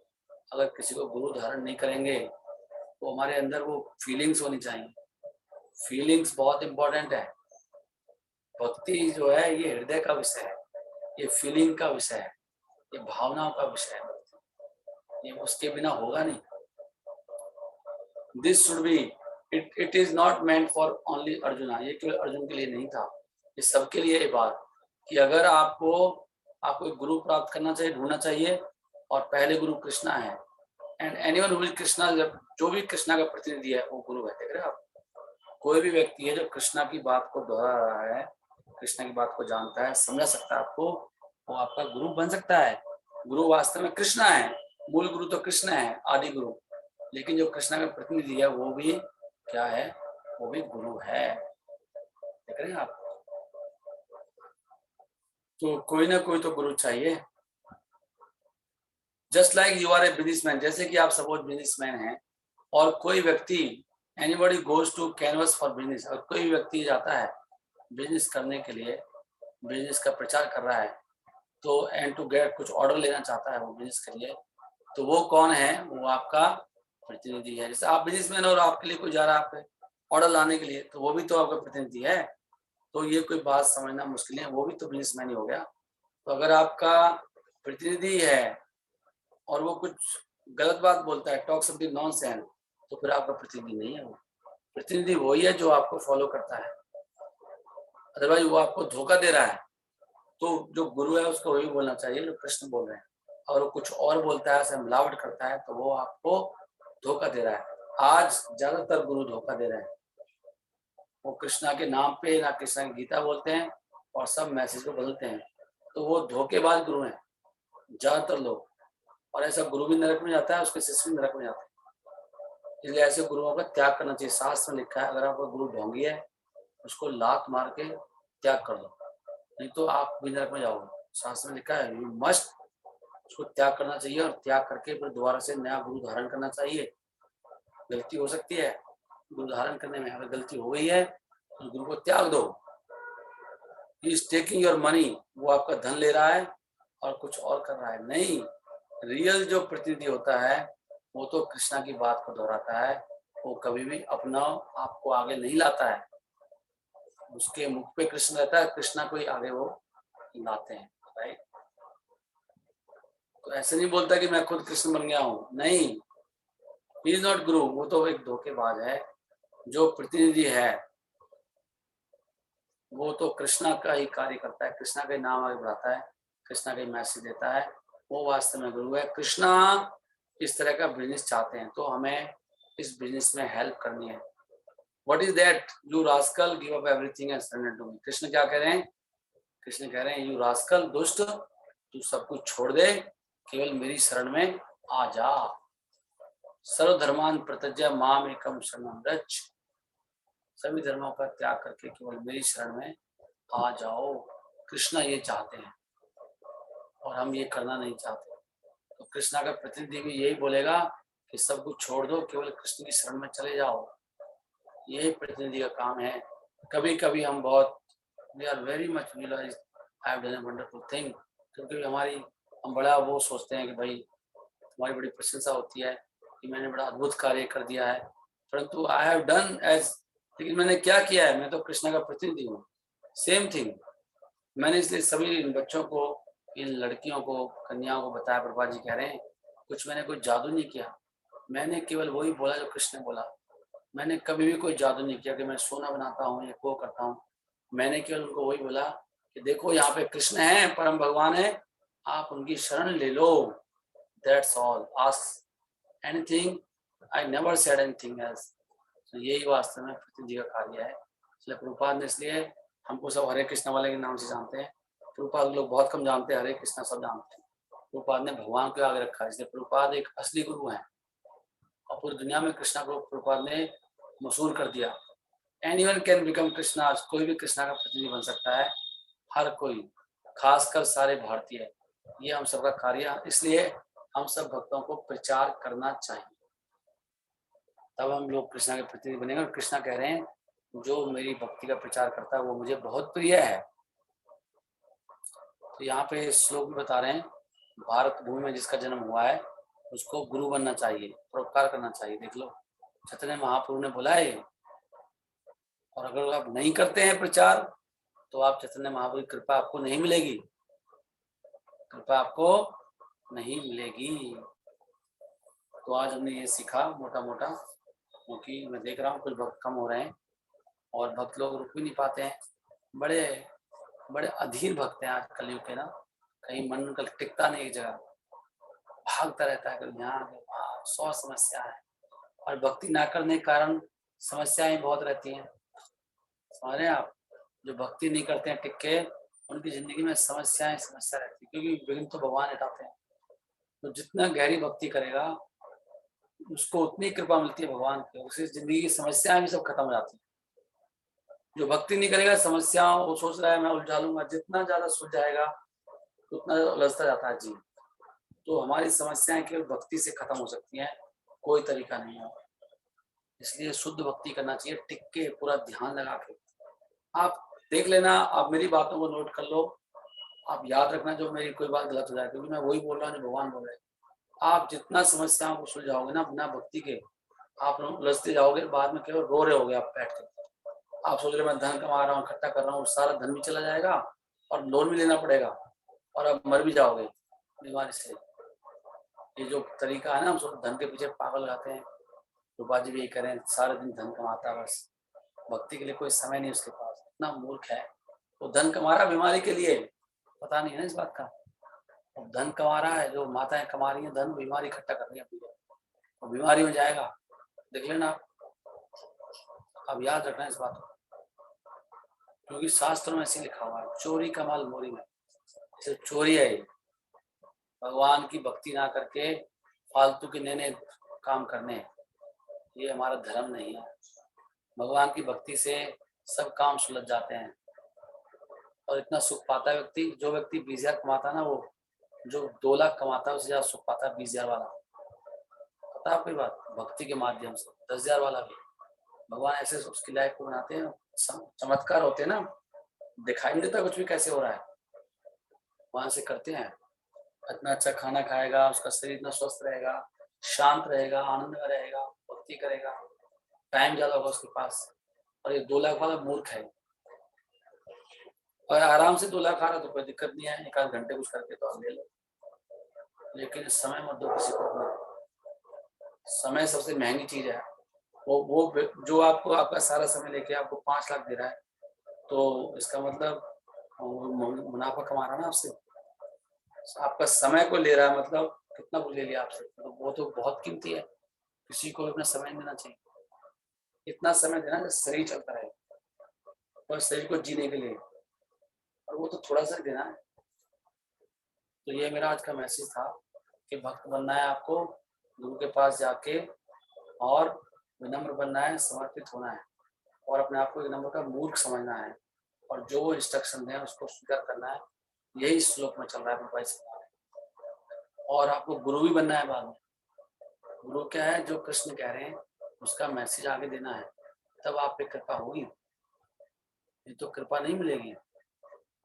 अगर किसी को गुरु धारण नहीं करेंगे तो हमारे अंदर वो फीलिंग्स होनी चाहिए। फीलिंग्स बहुत इंपॉर्टेंट है, भक्ति जो है ये हृदय का विषय है, ये फीलिंग का विषय है, ये भावनाओं का विषय है, ये उसके बिना होगा नहीं। This should be, it is not meant for only arjuna, ये केवल अर्जुन के लिए नहीं था, ये सबके लिए ये बात कि अगर आपको एक गुरु प्राप्त करना चाहिए, ढूंढना चाहिए, और पहले गुरु कृष्णा है, and anyone who is Krishna, जो भी कृष्णा का प्रतिनिधि है वो गुरु है। देख रहे हैं आप, कोई भी व्यक्ति है जो कृष्णा की बात को दोहरा रहा है, कृष्णा की बात को जानता है, समझ सकता है आपको, वो आपका गुरु बन सकता है। गुरु वास्तव में कृष्णा है, मूल गुरु तो कृष्ण है, आदि गुरु, लेकिन जो कृष्णा का प्रतिनिधि है वो भी क्या है, वो भी गुरु है। देख रहे हैं आप, तो कोई ना कोई तो गुरु चाहिए। Just like you are a businessman, जैसे कि आप सपोज बिजनेसमैन हैं और कोई व्यक्ति, anybody goes to canvass for business, और कोई व्यक्ति जाता है बिजनेस करने के लिए, बिजनेस का प्रचार कर रहा है, तो एंड टू गेट कुछ ऑर्डर लेना चाहता है वो बिजनेस के लिए, तो वो कौन है, वो आपका प्रतिनिधि है। जैसे आप बिजनेसमैन और आपके लिए कोई जा रहा है आपके ऑर्डर लाने के लिए, तो वो भी तो आपका प्रतिनिधि है, तो ये कोई बात समझना मुश्किल है, वो भी तो बिजनेसमैन ही हो गया। तो अगर आपका प्रतिनिधि है और वो कुछ गलत बात बोलता है, टॉक समथिंग नॉनसेंस, तो फिर आपका प्रतिनिधि नहीं है। वो प्रतिनिधि वही है जो आपको फॉलो करता है, अदरवाइज वो आपको धोखा दे रहा है। तो जो गुरु है उसको वही बोलना चाहिए जो कृष्ण बोल रहे हैं, और वो कुछ और बोलता है, ऐसे मिलावट करता है, तो वो आपको धोखा दे रहा है। आज ज्यादातर गुरु धोखा दे रहे हैं, वो कृष्णा के नाम पे ना कृष्णा की गीता बोलते हैं और सब मैसेज को बदलते हैं, तो वो धोखेबाज गुरु हैं ज्यादातर लोग, और ऐसा गुरु भी नरक में जाता है, उसके शिष्य भी नरक में जाते हैं। इसलिए ऐसे गुरुओं का त्याग करना चाहिए। शास्त्र में लिखा है अगर आपका गुरु ढोंगी है उसको लात मार के त्याग कर दो, नहीं तो आप भी नरक में जाओगे। शास्त्र में लिखा है यू मस्ट, उसको त्याग करना चाहिए, और त्याग करके फिर दोबारा से नया गुरु धारण करना चाहिए। गलती हो सकती है गुरु धारण करने में, अगर गलती हो गई है तो गुरु को त्याग दो। He is taking your money, वो आपका धन ले रहा है और कुछ और कर रहा है। नहीं, रियल जो प्रतिनिधि होता है वो तो कृष्णा की बात को दोहराता है, वो कभी भी अपना आपको आगे नहीं लाता है, उसके मुख पे कृष्ण रहता है, कृष्णा को ही आगे वो लाते हैं, राइट। तो ऐसे नहीं बोलता कि मैं खुद कृष्ण बन गया हूँ, नहीं, ही इज नॉट गुरु, वो तो एक धोखेबाज है। जो प्रतिनिधि है वो तो कृष्णा का ही कार्य करता है, कृष्णा का ही नाम आगे बढ़ाता है, कृष्णा का ही मैसेज देता है, वो वास्तव में गुरु है। कृष्णा इस तरह का बिजनेस चाहते हैं, तो हमें इस बिजनेस में हेल्प करनी है। What is that, you rascal give up everything and surrender to me. Krishna क्या कह रहे हैं, कृष्ण कह रहे हैं यू रास्कल, दुष्ट, तू सब कुछ छोड़ दे, केवल मेरी शरण में आ जा। सर्वधर्मान प्रत्यज्य माम एकम शरणं व्रज, सभी धर्मों का त्याग करके केवल मेरी शरण में आ जाओ। कृष्णा ये चाहते हैं और हम ये करना नहीं चाहते। तो कृष्णा का प्रतिनिधि भी यही बोलेगा कि सब कुछ छोड़ दो, केवल कृष्ण की शरण में चले जाओ। यही प्रतिनिधि का काम है। कभी कभी हम बहुत we are very much realise I have done a wonderful thing, क्योंकि हम बड़ा वो सोचते हैं कि भाई हमारी बड़ी प्रशंसा होती है कि मैंने बड़ा अद्भुत कार्य कर दिया है, परंतु आई हैव डन एज, लेकिन मैंने क्या किया है, मैं तो कृष्ण का प्रतिनिधि हूँ। सेम थिंग मैंने इसलिए सभी इन बच्चों को, इन लड़कियों को, कन्याओं को बताया। प्रभुपाद जी कह रहे हैं कुछ मैंने कोई जादू नहीं किया, मैंने केवल वही बोला जो कृष्ण ने बोला। मैंने कभी भी कोई जादू नहीं किया कि मैं सोना बनाता हूँ या वो करता हूँ। मैंने केवल उनको वही बोला कि देखो यहाँ पे कृष्ण है, परम भगवान है, आप उनकी शरण ले लो। That's all, ask anything, I never said anything else. तो यही वास्तव में प्रतिनिधि का कार्य है। इसलिए प्रभुपाद ने, इसलिए हमको सब हरे कृष्णा वाले के नाम से जानते हैं। प्रभुपाद लोग बहुत कम जानते हैं, हरे कृष्णा सब जानते हैं। प्रभुपाद ने भगवान को आगे रखा है, इसलिए प्रभुपाद एक असली गुरु है और पूरी दुनिया में कृष्णा को प्रभुपाद ने मशहूर कर दिया। एनीवन कैन बिकम कृष्णा, कोई भी कृष्णा का प्रतिनिधि बन सकता है, हर कोई, खासकर सारे भारतीय। ये हम सबका कार्य, इसलिए हम सब भक्तों को प्रचार करना चाहिए, तब हम लोग कृष्णा के प्रतिनिधि बनेंगे। और कृष्णा कह रहे हैं जो मेरी भक्ति का प्रचार करता है वो मुझे बहुत प्रिय है। तो यहाँ पे श्लोक में बता रहे हैं भारत भूमि में जिसका जन्म हुआ है उसको गुरु बनना चाहिए, परोपकार करना चाहिए। देख लो चैतन्य महाप्रभु ने बोला है, और अगर आप नहीं करते हैं प्रचार तो आप चैतन्य महाप्रभु की कृपा आपको नहीं मिलेगी, कृपा आपको नहीं मिलेगी। तो आज हमने ये सीखा मोटा मोटा, क्योंकि मैं देख रहा हूँ कुछ भक्त कम हो रहे हैं और भक्त लोग रुक भी नहीं पाते हैं। बड़े बड़े अधीर भक्त हैं आज कलयुग के ना, कहीं मन उनका टिकता नहीं एक जगह, भागता रहता है, कभी यहाँ कभी वहाँ, 100 समस्या है। और भक्ति ना करने के कारण समस्याएं बहुत रहती हैं। समझ रहे हैं आप, जो भक्ति नहीं करते हैं टिक के, उनकी जिंदगी में समस्या रहती है, क्योंकि विघ्न तो भगवान हटाते हैं। तो जितना गहरी भक्ति करेगा उसको उतनी कृपा मिलती है भगवान की, उसकी जिंदगी की समस्याएं भी सब खत्म हो जाती है। जो भक्ति नहीं करेगा समस्या, वो सोच रहा है मैं उलझा लूंगा, जितना ज्यादा सुलझाएगा उतना उलझता जाता है जीवन। तो हमारी समस्याएं केवल भक्ति से खत्म हो सकती हैं, कोई तरीका नहीं है। इसलिए शुद्ध भक्ति करना चाहिए, टिक के पूरा ध्यान लगा के। आप देख लेना, आप मेरी बातों को नोट कर लो, आप याद रखना जो मेरी कोई बात गलत हो जाए, क्योंकि मैं वही बोल रहा हूँ जो भगवान बोल रहे हैं। आप जितना समस्याओं को सुलझाओगे ना बिना भक्ति के, आप उलझते जाओगे, बाद में केवल रो रहे होगे आप बैठ के। आप सोच रहे मैं धन कमा रहा हूँ, इकट्ठा कर रहा हूँ, सारा धन भी चला जाएगा और लोन भी लेना पड़ेगा और आप मर भी जाओगे बीमारी से। ये जो तरीका है ना, हम सब धन के पीछे पागल लगाते हैं। रूपा जी भी यही करें, सारे दिन धन कमाता है, बस भक्ति के लिए कोई समय नहीं उसके पास, इतना मूर्ख है। वो धन कमा रहा बीमारी के लिए, पता नहीं है ना इस बात का। अब धन कमा रहा है, जो माताएं कमा रही है धन, बीमारी इकट्ठा कर रही है अपनी, और बीमारी हो जाएगा, देख लेना आप। अब याद रखना इस बात को, क्योंकि शास्त्रों में ऐसे लिखा हुआ है, चोरी का माल मोरी में, सिर्फ चोरी है ये। भगवान की भक्ति ना करके फालतू के नए काम करने, ये हमारा धर्म नहीं है। भगवान की भक्ति से सब काम सुलझ जाते हैं और इतना सुख पाता है व्यक्ति। जो व्यक्ति 20,000 कमाता है ना, वो जो 2 लाख कमाता है उससे ज्यादा सुख पाता है 20,000 वाला। पता है आपको बात, भक्ति के माध्यम से 10,000 वाला भी भगवान ऐसे उसकी लाइफ को बनाते हैं, चमत्कार होते हैं ना, दिखाई नहीं देता कुछ भी कैसे हो रहा है, वहां से करते हैं। इतना अच्छा खाना खाएगा, उसका शरीर इतना स्वस्थ रहेगा, शांत रहेगा, आनंद में रहेगा, भक्ति करेगा, टाइम ज्यादा होगा उसके पास। और ये 2 लाख वाला मूर्ख है, और आराम से 2 लाख आ रहा तो कोई दिक्कत नहीं है, 1 आध घंटे कुछ करके तो आप ले लो, लेकिन समय मत दो किसी को अपना। समय सबसे महंगी चीज है। वो जो आपको आपका सारा समय लेके आपको 5 लाख दे रहा है, तो इसका मतलब मुनाफा कमा रहा है ना आपसे, आपका समय को ले रहा है, मतलब कितना कुछ ले लिया आपसे, तो वो तो बहुत कीमती है। किसी को अपना समय देना चाहिए, इतना समय देना जो शरीर चलता रहे और शरीर को जीने के लिए, और वो तो थोड़ा सा देना है। तो ये मेरा आज का मैसेज था कि भक्त बनना है आपको, गुरु के पास जाके, और विनम्र बनना है, समर्पित होना है, और अपने आप को एक नंबर का मूर्ख समझना है, और जो वो इंस्ट्रक्शन है उसको स्वीकार करना है। यही श्लोक में चल रहा है। और आपको गुरु भी बनना है बाद में, गुरु क्या है, जो कृष्ण कह रहे हैं उसका मैसेज आगे देना है, तब आप पे कृपा होगी, ये तो कृपा नहीं मिलेगी।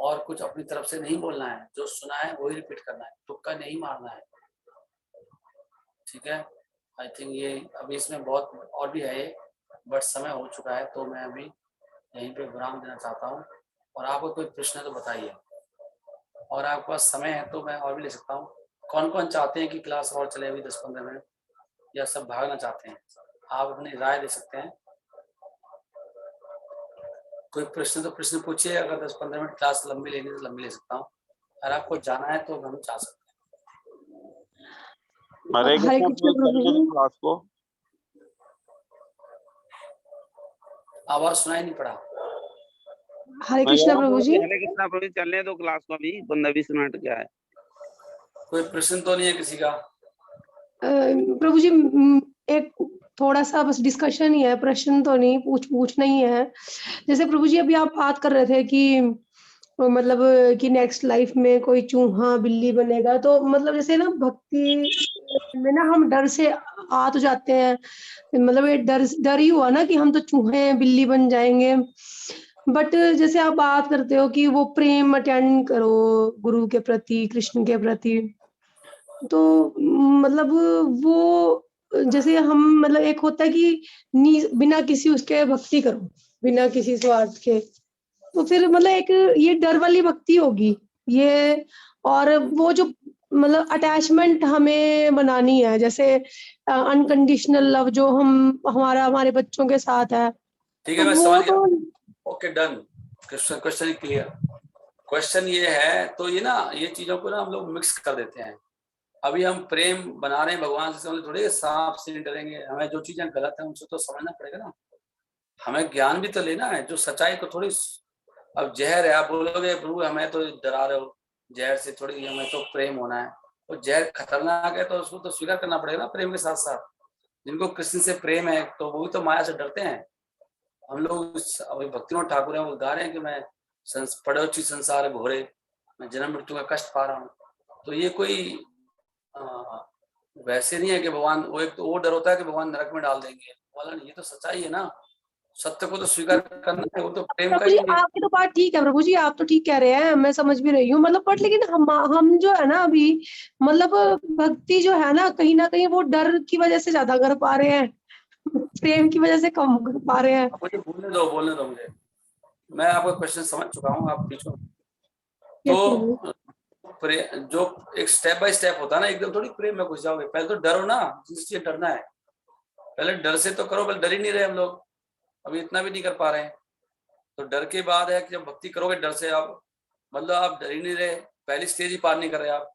और कुछ अपनी तरफ से नहीं बोलना है, जो सुना है वही रिपीट करना है, तुक्का नहीं मारना है। ठीक है, आई थिंक ये अभी इसमें बहुत और भी है ये, बट समय हो चुका है, तो मैं अभी यहीं पे विराम देना चाहता हूँ। और आपको कोई प्रश्न है तो बताइए, और आपके पास समय है तो मैं और भी ले सकता हूँ। कौन कौन चाहते हैं कि क्लास और चले अभी 10-15 मिनट, या सब भागना चाहते हैं? आप अपनी राय दे सकते हैं। कोई प्रश्न तो प्रश्न पूछिए, अगर 10-15 मिनट क्लास लंबी लेनी तो लंबी ले सकता हूँ, अगर आपको जाना है तो हम चाह सकते हरे हरे कृष्ण कृष्ण प्रभु प्रभु जी जी। क्लास को। हैं। आवाज सुनाई नहीं पड़ा। हरे मैं कह कृष्ण रहा हूँ प्रभु प्रभु जी। जी हरे कृष्ण प्रभु जी चलने दो क्लास को, अभी 15-20 मिनट क्या है। कोई प्रश्न तो नहीं है किसी का? प्रभु जी एक थोड़ा सा बस डिस्कशन ही है, प्रश्न तो नहीं, पूछना ही है। जैसे प्रभु जी अभी आप बात कर रहे थे कि मतलब कि नेक्स्ट लाइफ में कोई चूहा बिल्ली बनेगा, तो मतलब जैसे ना भक्ति में ना हम डर से आ तो जाते हैं, मतलब ये डर ही हुआ ना कि हम तो चूहे बिल्ली बन जाएंगे। बट जैसे आप बात करते हो कि वो प्रेम अटेंड करो गुरु के प्रति, कृष्ण के प्रति, तो मतलब वो जैसे हम मतलब एक होता है कि बिना किसी उसके भक्ति करो, बिना किसी स्वार्थ के, तो फिर मतलब एक ये डर वाली भक्ति होगी ये। और वो जो मतलब अटैचमेंट हमें बनानी है, जैसे अनकंडीशनल लव जो हमारे बच्चों के साथ है, ठीक है, तो मैं वो समझ तो गया। Okay, done. Question clear. Question ये है, तो ये ना ये चीजों को ना हम लोग मिक्स कर देते हैं। अभी हम प्रेम बना रहे हैं भगवान से, हम थोड़ी सांप से नहीं डरेंगे। हमें जो चीजें गलत है उनसे तो समझना पड़ेगा ना, हमें ज्ञान भी तो लेना है, जो सच्चाई को थोड़ी। अब जहर है, आप बोलोगे प्रभु हमें तो डरा रहे हो जहर से, थोड़ी हमें तो प्रेम होना है। वो जहर खतरनाक है तो उसको तो स्वीकार करना पड़ेगा ना प्रेम के साथ साथ। जिनको कृष्ण से प्रेम है तो वो भी तो माया से डरते हैं। हम लोग अभी भक्तिनाथ ठाकुर हैं, वो गा रहे हैं कि मैं पड़ोसी संसार घोरे, मैं जन्म मृत्यु का कष्ट पा रहा हूँ। तो ये कोई वैसे नहीं है कि भगवान, वो एक तो वो डर होता है कि भगवान नरक में डाल देंगे वाला नहीं, ये तो सच्चाई है ना, सत्य को तो स्वीकार करना है, वो तो प्रेम का प्रभु ही जी है। आपकी तो बात ठीक है, प्रभु जी आप तो ठीक कह रहे हैं, मैं समझ भी रही हूँ, मतलब बट लेकिन हम जो है ना अभी मतलब भक्ति जो है ना कहीं वो डर की वजह से ज्यादा कर पा रहे हैं, प्रेम की वजह से कम कर पा रहे हैं। आप मुझे बोलने दो मुझे, मैं आपका क्वेश्चन समझ चुका हूँ, आप बीच में। यस प्रभु। तो जो एक स्टेप बाय स्टेप होता है ना, एकदम थोड़ी प्रेम में घुस जाओगे। पहले तो डरो ना, जिस चीज डरना है पहले डर से तो करो। पहले डर ही नहीं रहे हम लोग, अभी इतना भी नहीं कर पा रहे हैं। तो डर के बाद है कि जब भक्ति करोगे डर से, आप मतलब आप डर ही नहीं रहे, पहली स्टेज ही पार नहीं कर रहे आप।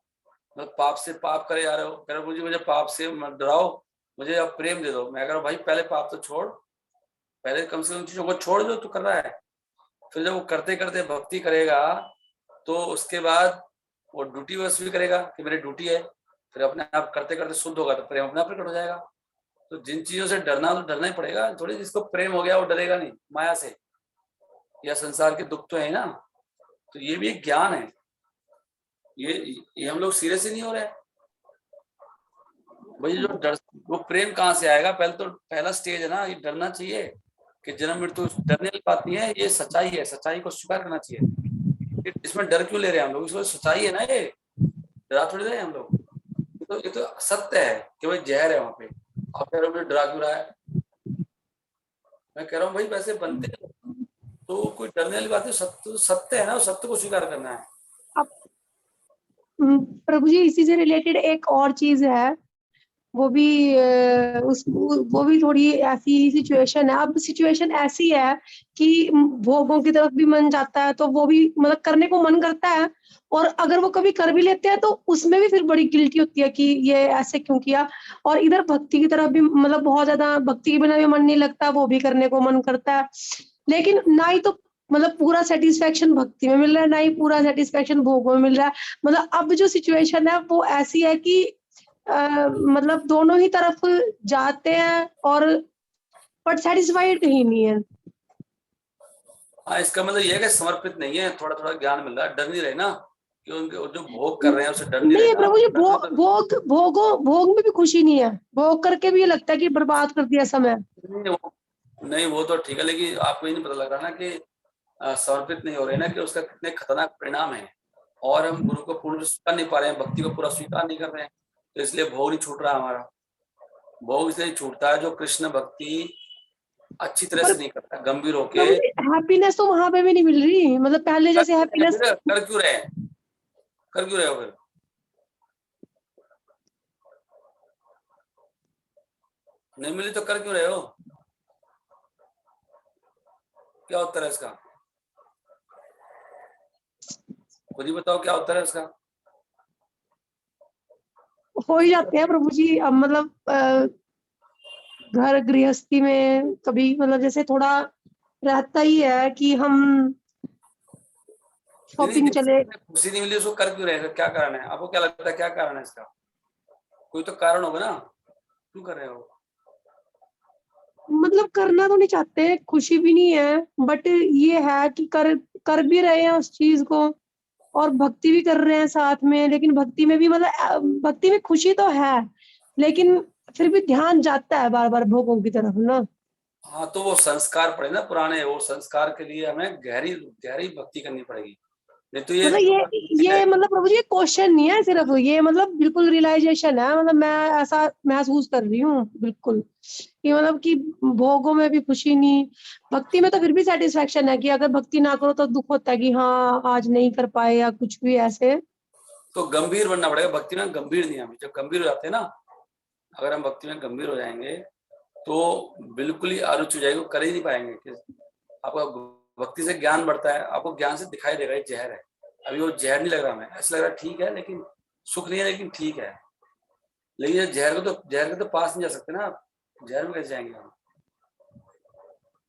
मतलब पाप से पाप करे जा रहे हो, कह रहे हो मुझे पाप से मत डराओ, मुझे अब प्रेम दे दो। मैं कह रहा हूँ भाई पहले पाप तो छोड़, पहले कम से कम चीजों को छोड़ जो तू कर रहा है। फिर जब वो करते करते भक्ति करेगा तो उसके बाद वो ड्यूटी बस भी करेगा कि मेरी ड्यूटी है। फिर अपने आप करते करते शुद्ध होगा तो प्रेम अपने आप प्रकट हो जाएगा। तो जिन चीजों से डरना तो डरना ही पड़ेगा थोड़ी, जिसको प्रेम हो गया वो डरेगा नहीं माया से, या संसार के दुख तो है ना। तो ये भी एक ज्ञान है, ये हम लोग सीरियस ही नहीं हो रहे। भाई जो डर, वो प्रेम कहाँ से आएगा? पहले तो पहला स्टेज है ना, ये डरना चाहिए कि जन्म मृत्यु डरने की बात नहीं है, ये सच्चाई है, सच्चाई को स्वीकार करना चाहिए। इसमें डर क्यों ले रहे हैं हम लोग? इसको सच्चाई है ना, ये डरा थोड़ी रहे हम लोग। ये तो सत्य है कि भाई जहर है वहां पे। आप कह रहे हो मुझे डरा क्यों रहा है? मैं कह रहा हूँ भाई वैसे बनते हैं, तो कोई डरने वाली बात है। सत्य है ना, सत्य को स्वीकार करना है। अब प्रभु जी इसी से रिलेटेड एक और चीज है, वो भी वो भी थोड़ी ऐसी ही सिचुएशन है। अब सिचुएशन ऐसी है कि भोगों की तरफ भी मन जाता है, तो वो भी मतलब करने को मन करता है, और अगर वो कभी कर भी लेते हैं तो उसमें भी फिर बड़ी गिल्टी होती है कि ये ऐसे क्यों किया। और इधर भक्ति की तरफ भी मतलब बहुत ज्यादा भक्ति के बिना भी मन नहीं लगता, वो भी करने को मन करता है, लेकिन ना ही तो मतलब पूरा सेटिस्फेक्शन भक्ति में मिल रहा है, ना ही पूरा सेटिस्फेक्शन भोगों में मिल रहा है। मतलब अब जो सिचुएशन है वो ऐसी है कि मतलब दोनों ही तरफ जाते हैं और बट सेटिस्फाइड कहीं नहीं है। हाँ, इसका मतलब ये है कि समर्पित नहीं है, थोड़ा थोड़ा ज्ञान मिल रहा है, डर नहीं रहे ना कि उनके जो भोग कर रहे हैं उससे डर नहीं नहीं रहेगा। प्रभु जी, भोग में भी खुशी नहीं है, भोग करके भी ये लगता है कि बर्बाद कर दिया समय। नहीं वो तो ठीक है, लेकिन आपको ये नहीं पता लग रहा ना कि समर्पित नहीं हो रहे ना, कि उसका कितने खतरनाक परिणाम है, और हम गुरु को पूर्ण कर नहीं पा रहे हैं, भक्ति को पूरा स्वीकार नहीं कर रहे हैं, तो इसलिए भोग नहीं छूट रहा हमारा। भोग इसलिए छूटता है जो कृष्ण भक्ति अच्छी तरह से नहीं करता, गंभीर होके। हैप्पीनेस तो वहां पे भी नहीं मिल रही, मतलब पहले जैसे हैप्पीनेस। कर क्यों रहे हो फिर? नहीं मिली तो कर क्यों रहे हो? क्या उत्तर है इसका? खुद ही बताओ क्या उत्तर है इसका। हो ही जाते हैं प्रभु जी, अब मतलब घर गृहस्थी में कभी मतलब जैसे थोड़ा रहता ही है कि हम शॉपिंग चले। खुशी नहीं मिली उसको कर क्यों रहे हो? क्या कारण है आपको? क्या लगता है क्या कारण है इसका? कोई तो कारण होगा ना, क्यों कर रहे हो? मतलब करना तो नहीं चाहते, खुशी भी नहीं है, बट ये है कि कर भी रहे हैं उस चीज को, और भक्ति भी कर रहे हैं साथ में, लेकिन भक्ति में भी मतलब भक्ति में खुशी तो है, लेकिन फिर भी ध्यान जाता है बार बार भोगों की तरफ ना। हाँ तो वो संस्कार पड़े ना पुराने, वो संस्कार के लिए हमें गहरी गहरी भक्ति करनी पड़ेगी, नहीं तो ये मतलब ये मतलब प्रभु जी ये क्वेश्चन नहीं है सिर्फ, ये मतलब बिल्कुल रियलाइजेशन है, मतलब मैं ऐसा महसूस कर रही हूँ बिल्कुल कि मतलब कि भोगों में भी खुशी नहीं, भक्ति में तो फिर भी सेटिस्फेक्शन है कि अगर भक्ति ना करो तो दुख होता है कि हाँ आज नहीं कर पाए या कुछ भी ऐसे। तो गंभीर बनना पड़ेगा भक्ति में, गंभीर नहीं हमें, जब गंभीर हो जाते हैं ना, अगर हम भक्ति में गंभीर हो जाएंगे तो बिल्कुल ही अरुचि हो जाएगी, कर ही नहीं पाएंगे। आपका भक्ति से ज्ञान बढ़ता है, आपको ज्ञान से दिखाई देगा ये जहर है, अभी वो जहर नहीं लग रहा, हमें ऐसा लग रहा ठीक है लेकिन सुख नहीं है, लेकिन ठीक है, लेकिन जहर के तो पास नहीं जा सकते ना आप, जहर में कैसे जाएंगे हम?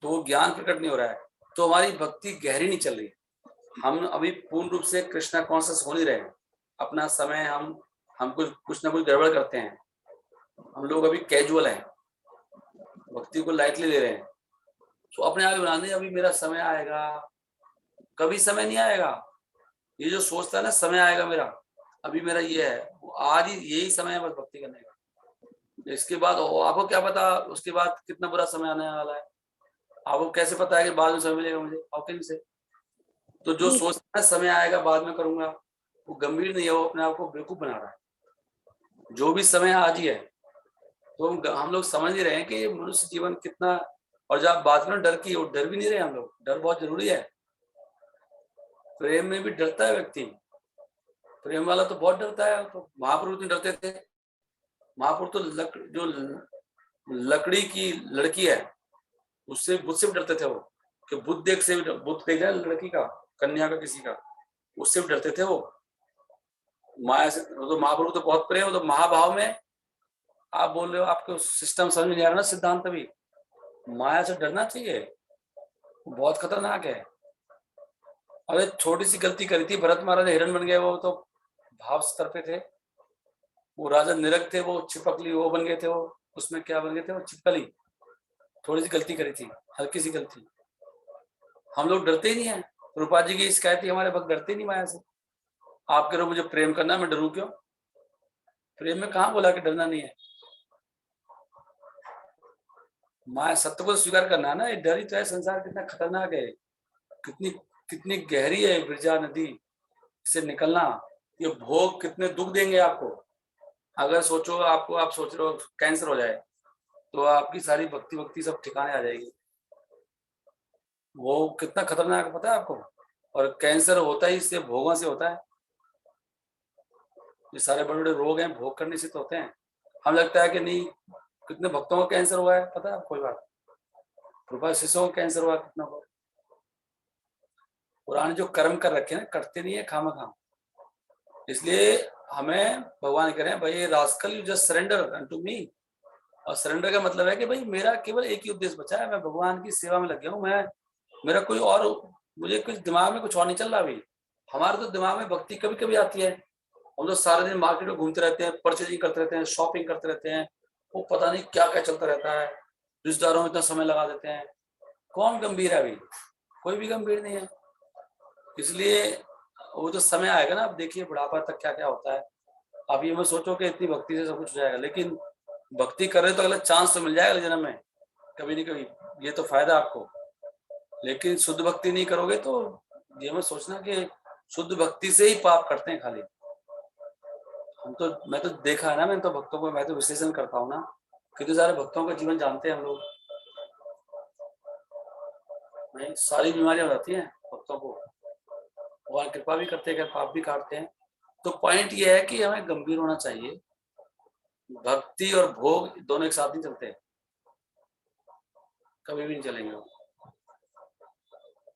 तो वो ज्ञान प्रकट नहीं हो रहा है, तो हमारी भक्ति गहरी नहीं चल रही, हम अभी पूर्ण रूप से कृष्णा कॉन्शियस हो नहीं रहे हैं। अपना समय हम कुछ ना कुछ गड़बड़ करते हैं, हम लोग अभी कैजुअल हैं, भक्ति को लाइटली ले रहे हैं, तो अपने आप बना दें अभी मेरा समय आएगा, कभी समय नहीं आएगा। ये जो सोचता है ना समय आएगा मेरा, अभी मेरा ये है, आज ही यही समय है बस भक्ति करने का। इसके बाद आपको क्या पता उसके बाद कितना बुरा समय आने वाला है, आपको कैसे पता है कि बाद में समय मिलेगा मुझे? हाउ से? तो जो सोचता है समय आएगा बाद में करूंगा, वो गंभीर नहीं है, वो अपने आप को बेवकूफ बना रहा है। जो भी समय आज ही है, तो हम लोग समझ ही रहे हैं कि मनुष्य जीवन कितना, और जब बात करें डर की, डर भी नहीं रहे हम लोग, डर बहुत जरूरी है। प्रेम में भी डरता है व्यक्ति, प्रेम वाला तो बहुत डरता है, तो महाप्रभु नहीं डरते थे। महाप्रभु तो जो लकड़ी की लड़की है उससे बुद्ध से भी डरते थे वो, कि बुद्ध देख जाए लड़की का, कन्या का, किसी का, उससे भी डरते थे वो। माया से तो महाप्रभु तो बहुत प्रेम, तो महाभाव में आप बोल रहे हो, आपको सिस्टम समझ नहीं आ रहा ना, सिद्धांत भी। माया से डरना चाहिए, बहुत खतरनाक है। अरे छोटी सी गलती करी थी, भरत महाराज हिरण बन गए, वो तो भाव स्तर पे थे। वो राजा निरग थे, वो छिपकली वो बन गए थे, वो उसमें क्या बन गए थे, वो छिपकली। थोड़ी सी गलती करी थी, हल्की सी गलती। हम लोग डरते ही नहीं है। रूपा जी की शिकायत थी, हमारे भक्त डरते नहीं माया से। आप कह रहे हो मुझे प्रेम करना, मैं डरूं क्यों? प्रेम में कहाँ बोला कि डरना नहीं है? माया सत्य को स्वीकार करना है ना, ये डर ही तो है। संसार कितना खतरनाक है, कितनी कितनी गहरी है बिरजा नदी, इससे निकलना। ये भोग कितने दुख देंगे आपको। अगर सोचो आपको, आप सोच रहे हो कैंसर हो जाए, तो आपकी सारी भक्ति सब ठिकाने आ जाएगी। वो कितना खतरनाक है पता है आपको? और कैंसर होता ही इससे, भोगों से होता है। ये सारे बड़े बड़े रोग हैं, भोग करने से तो होते हैं। हमें लगता है कि नहीं, कितने भक्तों को कैंसर हुआ है पता है? कोई बात, कृपा शिष्यों को कैंसर हुआ कितना को। पुराने जो कर्म कर रखे हैं करते नहीं है खामखा, इसलिए हमें भगवान कह रहे हैं भाई rascal you just surrender to me. और सरेंडर का मतलब है कि भाई मेरा केवल एक ही उद्देश्य बचा है, मैं भगवान की सेवा में लग गया हूँ। मैं मेरा कोई और, मुझे कुछ दिमाग में कुछ और नहीं चल रहा अभी। हमारे तो दिमाग में भक्ति कभी कभी आती है, हम तो सारे दिन मार्केट में घूमते रहते हैं, परचेजिंग करते रहते हैं, शॉपिंग करते रहते हैं, वो पता नहीं क्या क्या चलता रहता है, रिश्तेदारों में इतना समय लगा देते हैं। कौन गंभीर है अभी? कोई भी गंभीर नहीं है। इसलिए वो तो समय आएगा ना, अब देखिए बुढ़ापा तक क्या क्या होता है। आप ये मत सोचो कि इतनी भक्ति से सब कुछ हो जाएगा, लेकिन भक्ति कर रहे तो अगला चांस तो मिल जाएगा अगले जन्म में कभी नहीं कभी, ये तो फायदा आपको। लेकिन शुद्ध भक्ति नहीं करोगे तो ये मत सोचना कि शुद्ध भक्ति से ही पाप करते हैं खाली। मैं तो देखा है ना, मैं तो भक्तों को, मैं तो विश्लेषण करता हूँ ना, कितने सारे भक्तों का जीवन जानते हैं हम लोग। नहीं, सारी बीमारियां हो जाती हैं भक्तों को, भगवान कृपा भी करते हैं, पाप भी काटते हैं। तो पॉइंट ये है कि हमें गंभीर होना चाहिए। भक्ति और भोग दोनों एक साथ नहीं चलते, कभी भी नहीं चलेंगे वो।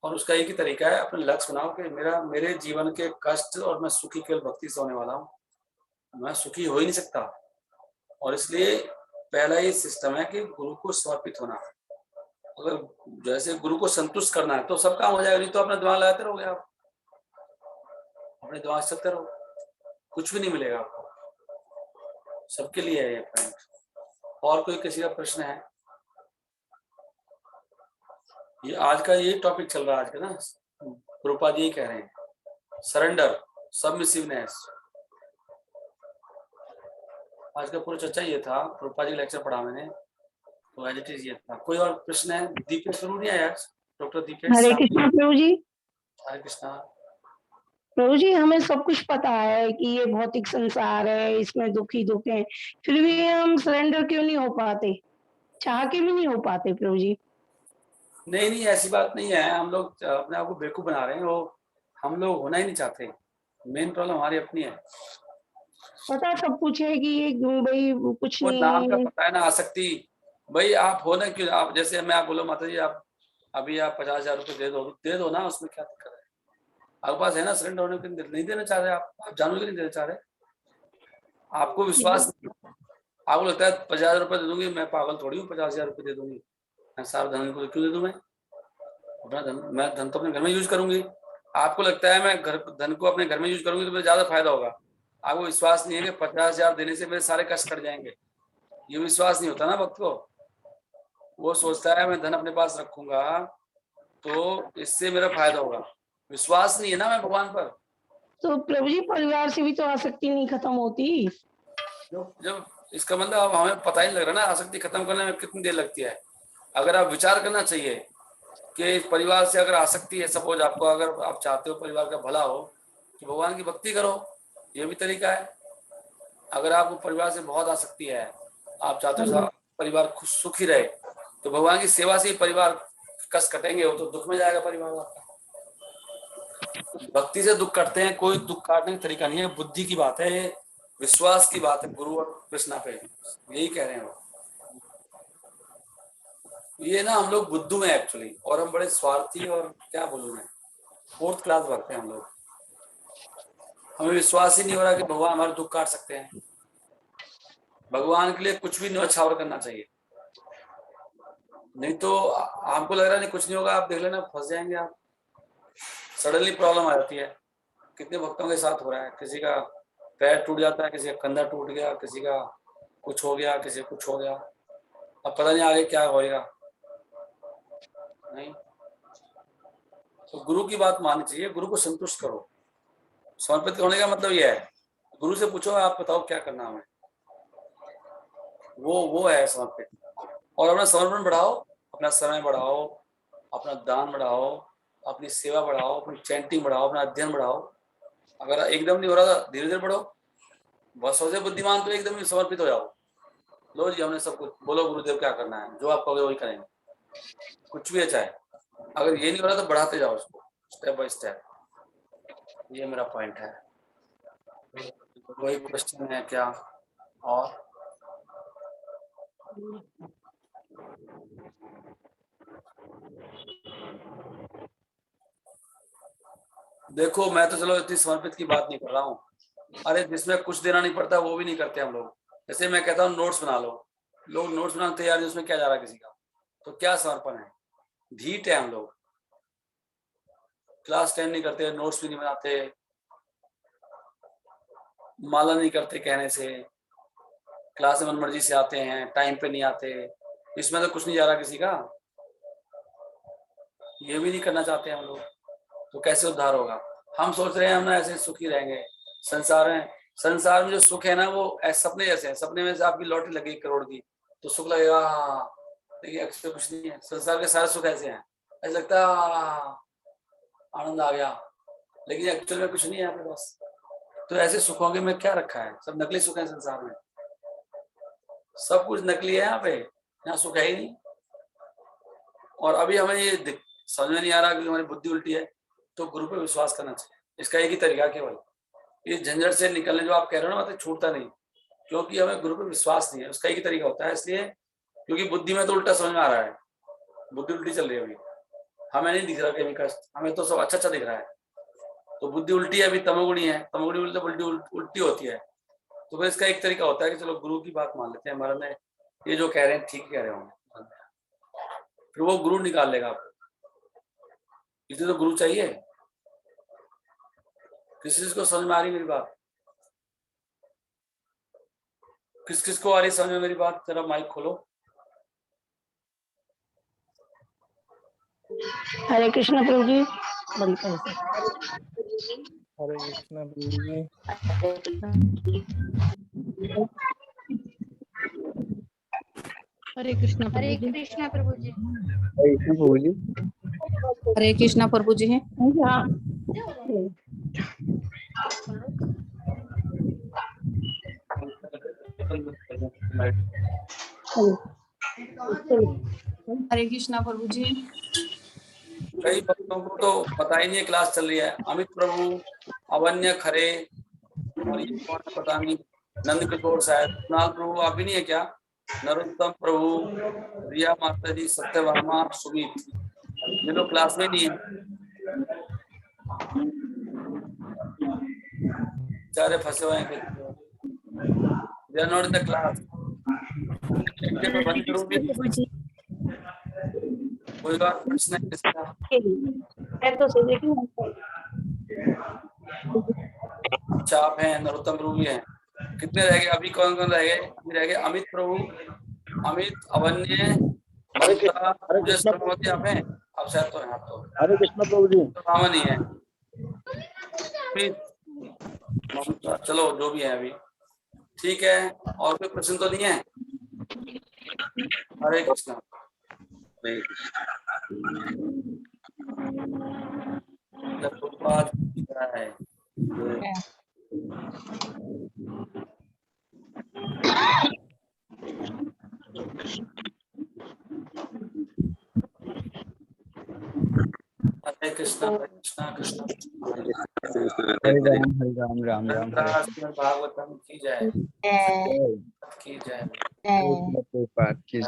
और उसका एक ही तरीका है, अपने लक्ष्य बनाओ कि मेरे जीवन के कष्ट और मैं सुखी केवल भक्ति से होने वाला हूँ, मैं सुखी हो ही नहीं सकता। और इसलिए पहला ये सिस्टम है कि गुरु को समर्पित होना। अगर जैसे गुरु को संतुष्ट करना है तो सब काम हो जाएगा, नहीं तो अपना दिमाग लगाते रहोगे आप, अपने दिमाग से चलते रहो, कुछ भी नहीं मिलेगा आपको। सबके लिए है ये पॉइंट। और कोई किसी का प्रश्न है? ये आज का ये टॉपिक चल रहा है आज का ना, प्रभुपाद यही कह रहे हैं, सरेंडर, सबमिसिवनेस। आज का पूरा चर्चा ये था, प्रभुपाद जी लेक्चर पढ़ा मैंने, तो एज इट इज ये था। कोई और प्रश्न है? दीपेश जरूर नहीं आया, डॉक्टर दीपेश। हरे कृष्णा प्रभु जी। हरे कृष्णा प्रभु जी, हमें सब कुछ पता है कि ये भौतिक संसार है, इसमें दुख ही दुख है, फिर भी हम सरेंडर क्यों नहीं हो पाते? चाह के भी नहीं हो पाते प्रभु जी। नहीं, ऐसी बात नहीं है। हम लोग अपने आप को बेवकूफ बना रहे हैं, वो हम लोग होना ही नहीं चाहते। मेन प्रॉब्लम हमारी अपनी है। पता सब कुछ है कि ये भाई कुछ वो नाम का नहीं। पता है ना, आसक्ति। भाई आप हो ना क्यों, आप जैसे मैं आप बोलो माता जी आप अभी आप 50,000 रुपए दे दो ना, उसमें क्या दिक्कत है? आपके पास है ना, सरेंडर होने के लिए नहीं देना चाह रहे आप जानोगे नहीं देना चाह रहे, आपको विश्वास, आपको लगता है 50,000 रुपए दे दूंगी, मैं पागल थोड़ी हूँ 50,000 रुपए दे दूंगी, मैं सारा धन को क्यों दे दूं? मैं अपना धन, मैं धन तो अपने घर में यूज करूंगी। आपको लगता है मैं धन को अपने घर में यूज करूंगी तो मुझे ज्यादा फायदा होगा। आपको विश्वास नहीं है कि 50,000 देने से मेरे सारे कष्ट कट जाएंगे, ये विश्वास नहीं होता ना भक्त को। वो सोचता है मैं धन अपने पास रखूंगा तो इससे मेरा फायदा होगा, विश्वास नहीं है ना मैं भगवान पर। तो प्रभु जी, परिवार से भी तो आसक्ति नहीं खत्म होती। जब इसका मतलब अब हमें पता ही नहीं लग रहा ना आसक्ति खत्म करने में कितनी देर लगती है। अगर आप विचार करना चाहिए कि परिवार से अगर आसक्ति है, सपोज आपको, अगर आप चाहते हो परिवार का भला हो तो भगवान की भक्ति करो, ये भी तरीका है। अगर आपको परिवार से बहुत आसक्ति है, आप चाहते हो परिवार खुश सुखी रहे, तो भगवान की सेवा से ही परिवार कष्ट कटेंगे, वो तो दुख में जाएगा परिवार आपका। भक्ति से दुख कटते हैं, कोई दुख काटने का तरीका नहीं है, बुद्धि की बात है, विश्वास की बात है गुरु और कृष्णा पे, यही कह रहे हैं वो। ये ना हम लोग बुद्धू हैं एक्चुअली, और हम बड़े स्वार्थी और क्या बोलूं मैं, 4th क्लास भक्त हैं हम लोग। हमें विश्वास ही नहीं हो रहा कि भगवान हमारे दुख काट सकते हैं। भगवान के लिए कुछ भी न्यौछावर करना चाहिए, नहीं तो आपको लग रहा नहीं कुछ नहीं होगा, आप देख लेना फंस जाएंगे आप। सडनली प्रॉब्लम आ जाती है, कितने भक्तों के साथ हो रहा है, किसी का पैर टूट जाता है, किसी का कंधा टूट गया, किसी का कुछ हो गया, किसी कुछ हो गया, अब पता नहीं आगे क्या होएगा। नहीं तो गुरु की बात माननी चाहिए, गुरु को संतुष्ट करो। समर्पित होने का मतलब यह है, गुरु से पूछो आप बताओ क्या करना हमें, वो है समर्पित। और अपना समर्पण बढ़ाओ, अपना समय बढ़ाओ, अपना दान बढ़ाओ, अपनी सेवा बढ़ाओ, अपनी चैंटिंग बढ़ाओ, अपना अध्ययन बढ़ाओ। अगर एकदम नहीं हो रहा तो धीरे धीरे बढ़ो। बहुत सोचे बुद्धिमान तो एकदम ही समर्पित हो जाओ, लो जी हमने सब कुछ, बोलो गुरुदेव क्या करना है, जो आप कहोगे वही करेंगे, कुछ भी अच्छा है। अगर ये नहीं हो रहा तो बढ़ाते जाओ उसको स्टेप बाय स्टेप, ये मेरा पॉइंट है। कोई क्वेश्चन है क्या? और देखो मैं तो चलो इतनी समर्पित की बात नहीं कर रहा हूँ, अरे जिसमें कुछ देना नहीं पड़ता वो भी नहीं करते हम लोग। जैसे मैं कहता हूँ नोट्स बना लो, लोग नोट्स बनाने तैयार नहीं, उसमें क्या जा रहा है किसी का, तो क्या समर्पण है? ढीठ है हम लोग, क्लास 10 नहीं करते, नोट्स भी नहीं बनाते, माला नहीं करते कहने से, क्लास में मनमर्जी से आते हैं, टाइम पे नहीं आते, इसमें तो कुछ नहीं जा रहा किसी का, ये भी नहीं करना चाहते हम लोग, तो कैसे उद्धार होगा? हम सोच रहे हैं हम ना ऐसे सुखी रहेंगे। संसार में जो सुख है ना वो सपने जैसे है। सपने में से आपकी लॉटरी लगी 1 करोड़ की तो सुख लगेगा, लेकिन एक्चुअली कुछ नहीं है। संसार के सारे सुख ऐसे हैं, ऐसा लगता है आनंद आ गया, लेकिन एक्चुअल में कुछ नहीं है आपके पास। तो ऐसे सुखों के में क्या रखा है? सब नकली सुख है संसार में, सब कुछ नकली है यहाँ पे, यहाँ सुख है ही नहीं। और अभी हमें ये समझ में नहीं आ रहा कि हमारी बुद्धि उल्टी है, तो गुरु पे विश्वास करना चाहिए। इसका एक ही तरीका केवल, ये झंझट से निकलने जो आप कह रहे हो ना, मतलब छूटता नहीं, क्योंकि हमें गुरु पे विश्वास नहीं है। उसका एक ही तरीका होता है, इसलिए क्योंकि बुद्धि में तो उल्टा समझ में आ रहा है, बुद्धि उल्टी चल रही है अभी, हमें नहीं दिख रहा कहीं कष्ट, हमें तो सब अच्छा अच्छा दिख रहा है। तो बुद्धि उल्टी है, अभी तमोगुणी है, तमोगुणी उल्टी होती है। तो फिर इसका एक तरीका होता है कि चलो गुरु की बात मान लेते हैं, हमारे में ये जो कह रहे हैं ठीक कह रहे होंगे, फिर वो गुरु निकाल लेगा आपको। इसलिए तो गुरु चाहिए। किस को समझ में आ रही मेरी बात? किस को आ रही समझ में मेरी बात? जरा माइक खोलो। हरे कृष्ण प्रभु जी। हरे कृष्ण प्रभु जी। हरे कृष्ण हरे कृष्णा प्रभु जी। हरे कृष्ण प्रभु जी। हरे कृष्णा प्रभु जी। हाँ। हरे कृष्णा प्रभु जी। कई भक्तों को तो पता ही नहीं क्लास चल रही है। अमित प्रभु, अवन्य खरे, और ये कौन है पता नहीं, नंद किशोर शायद, कुणाल प्रभु आप भी नहीं है क्या? नरोत्तम प्रभु, रिया माता जी, सत्यभामा, सुमित, ये लोग क्लास में नहीं है, बेचारे फंसे हुए हैं। They are not in the class. बंद करूंगी। कोई बात प्रश्न है इसका? अच्छा आप हैं, नरोत्तम प्रभु भी हैं। कितने रह गए अभी? कौन कौन रह गए? अभी रह गए अमित प्रभु, अमित, अवन्य, ममता, प्रमोद आप हैं? आप शायद तो हैं, आप तो। हरे कृष्ण प्रभु जी। तो नहीं है। ममता, चलो जो भी है अभी ठीक है। और कोई प्रश्न तो नहीं है? हरे कृष्ण। है हरे कृष्णा कृष्णा कृष्णा हरे राम राम राम भागवतम की जय, की जय। की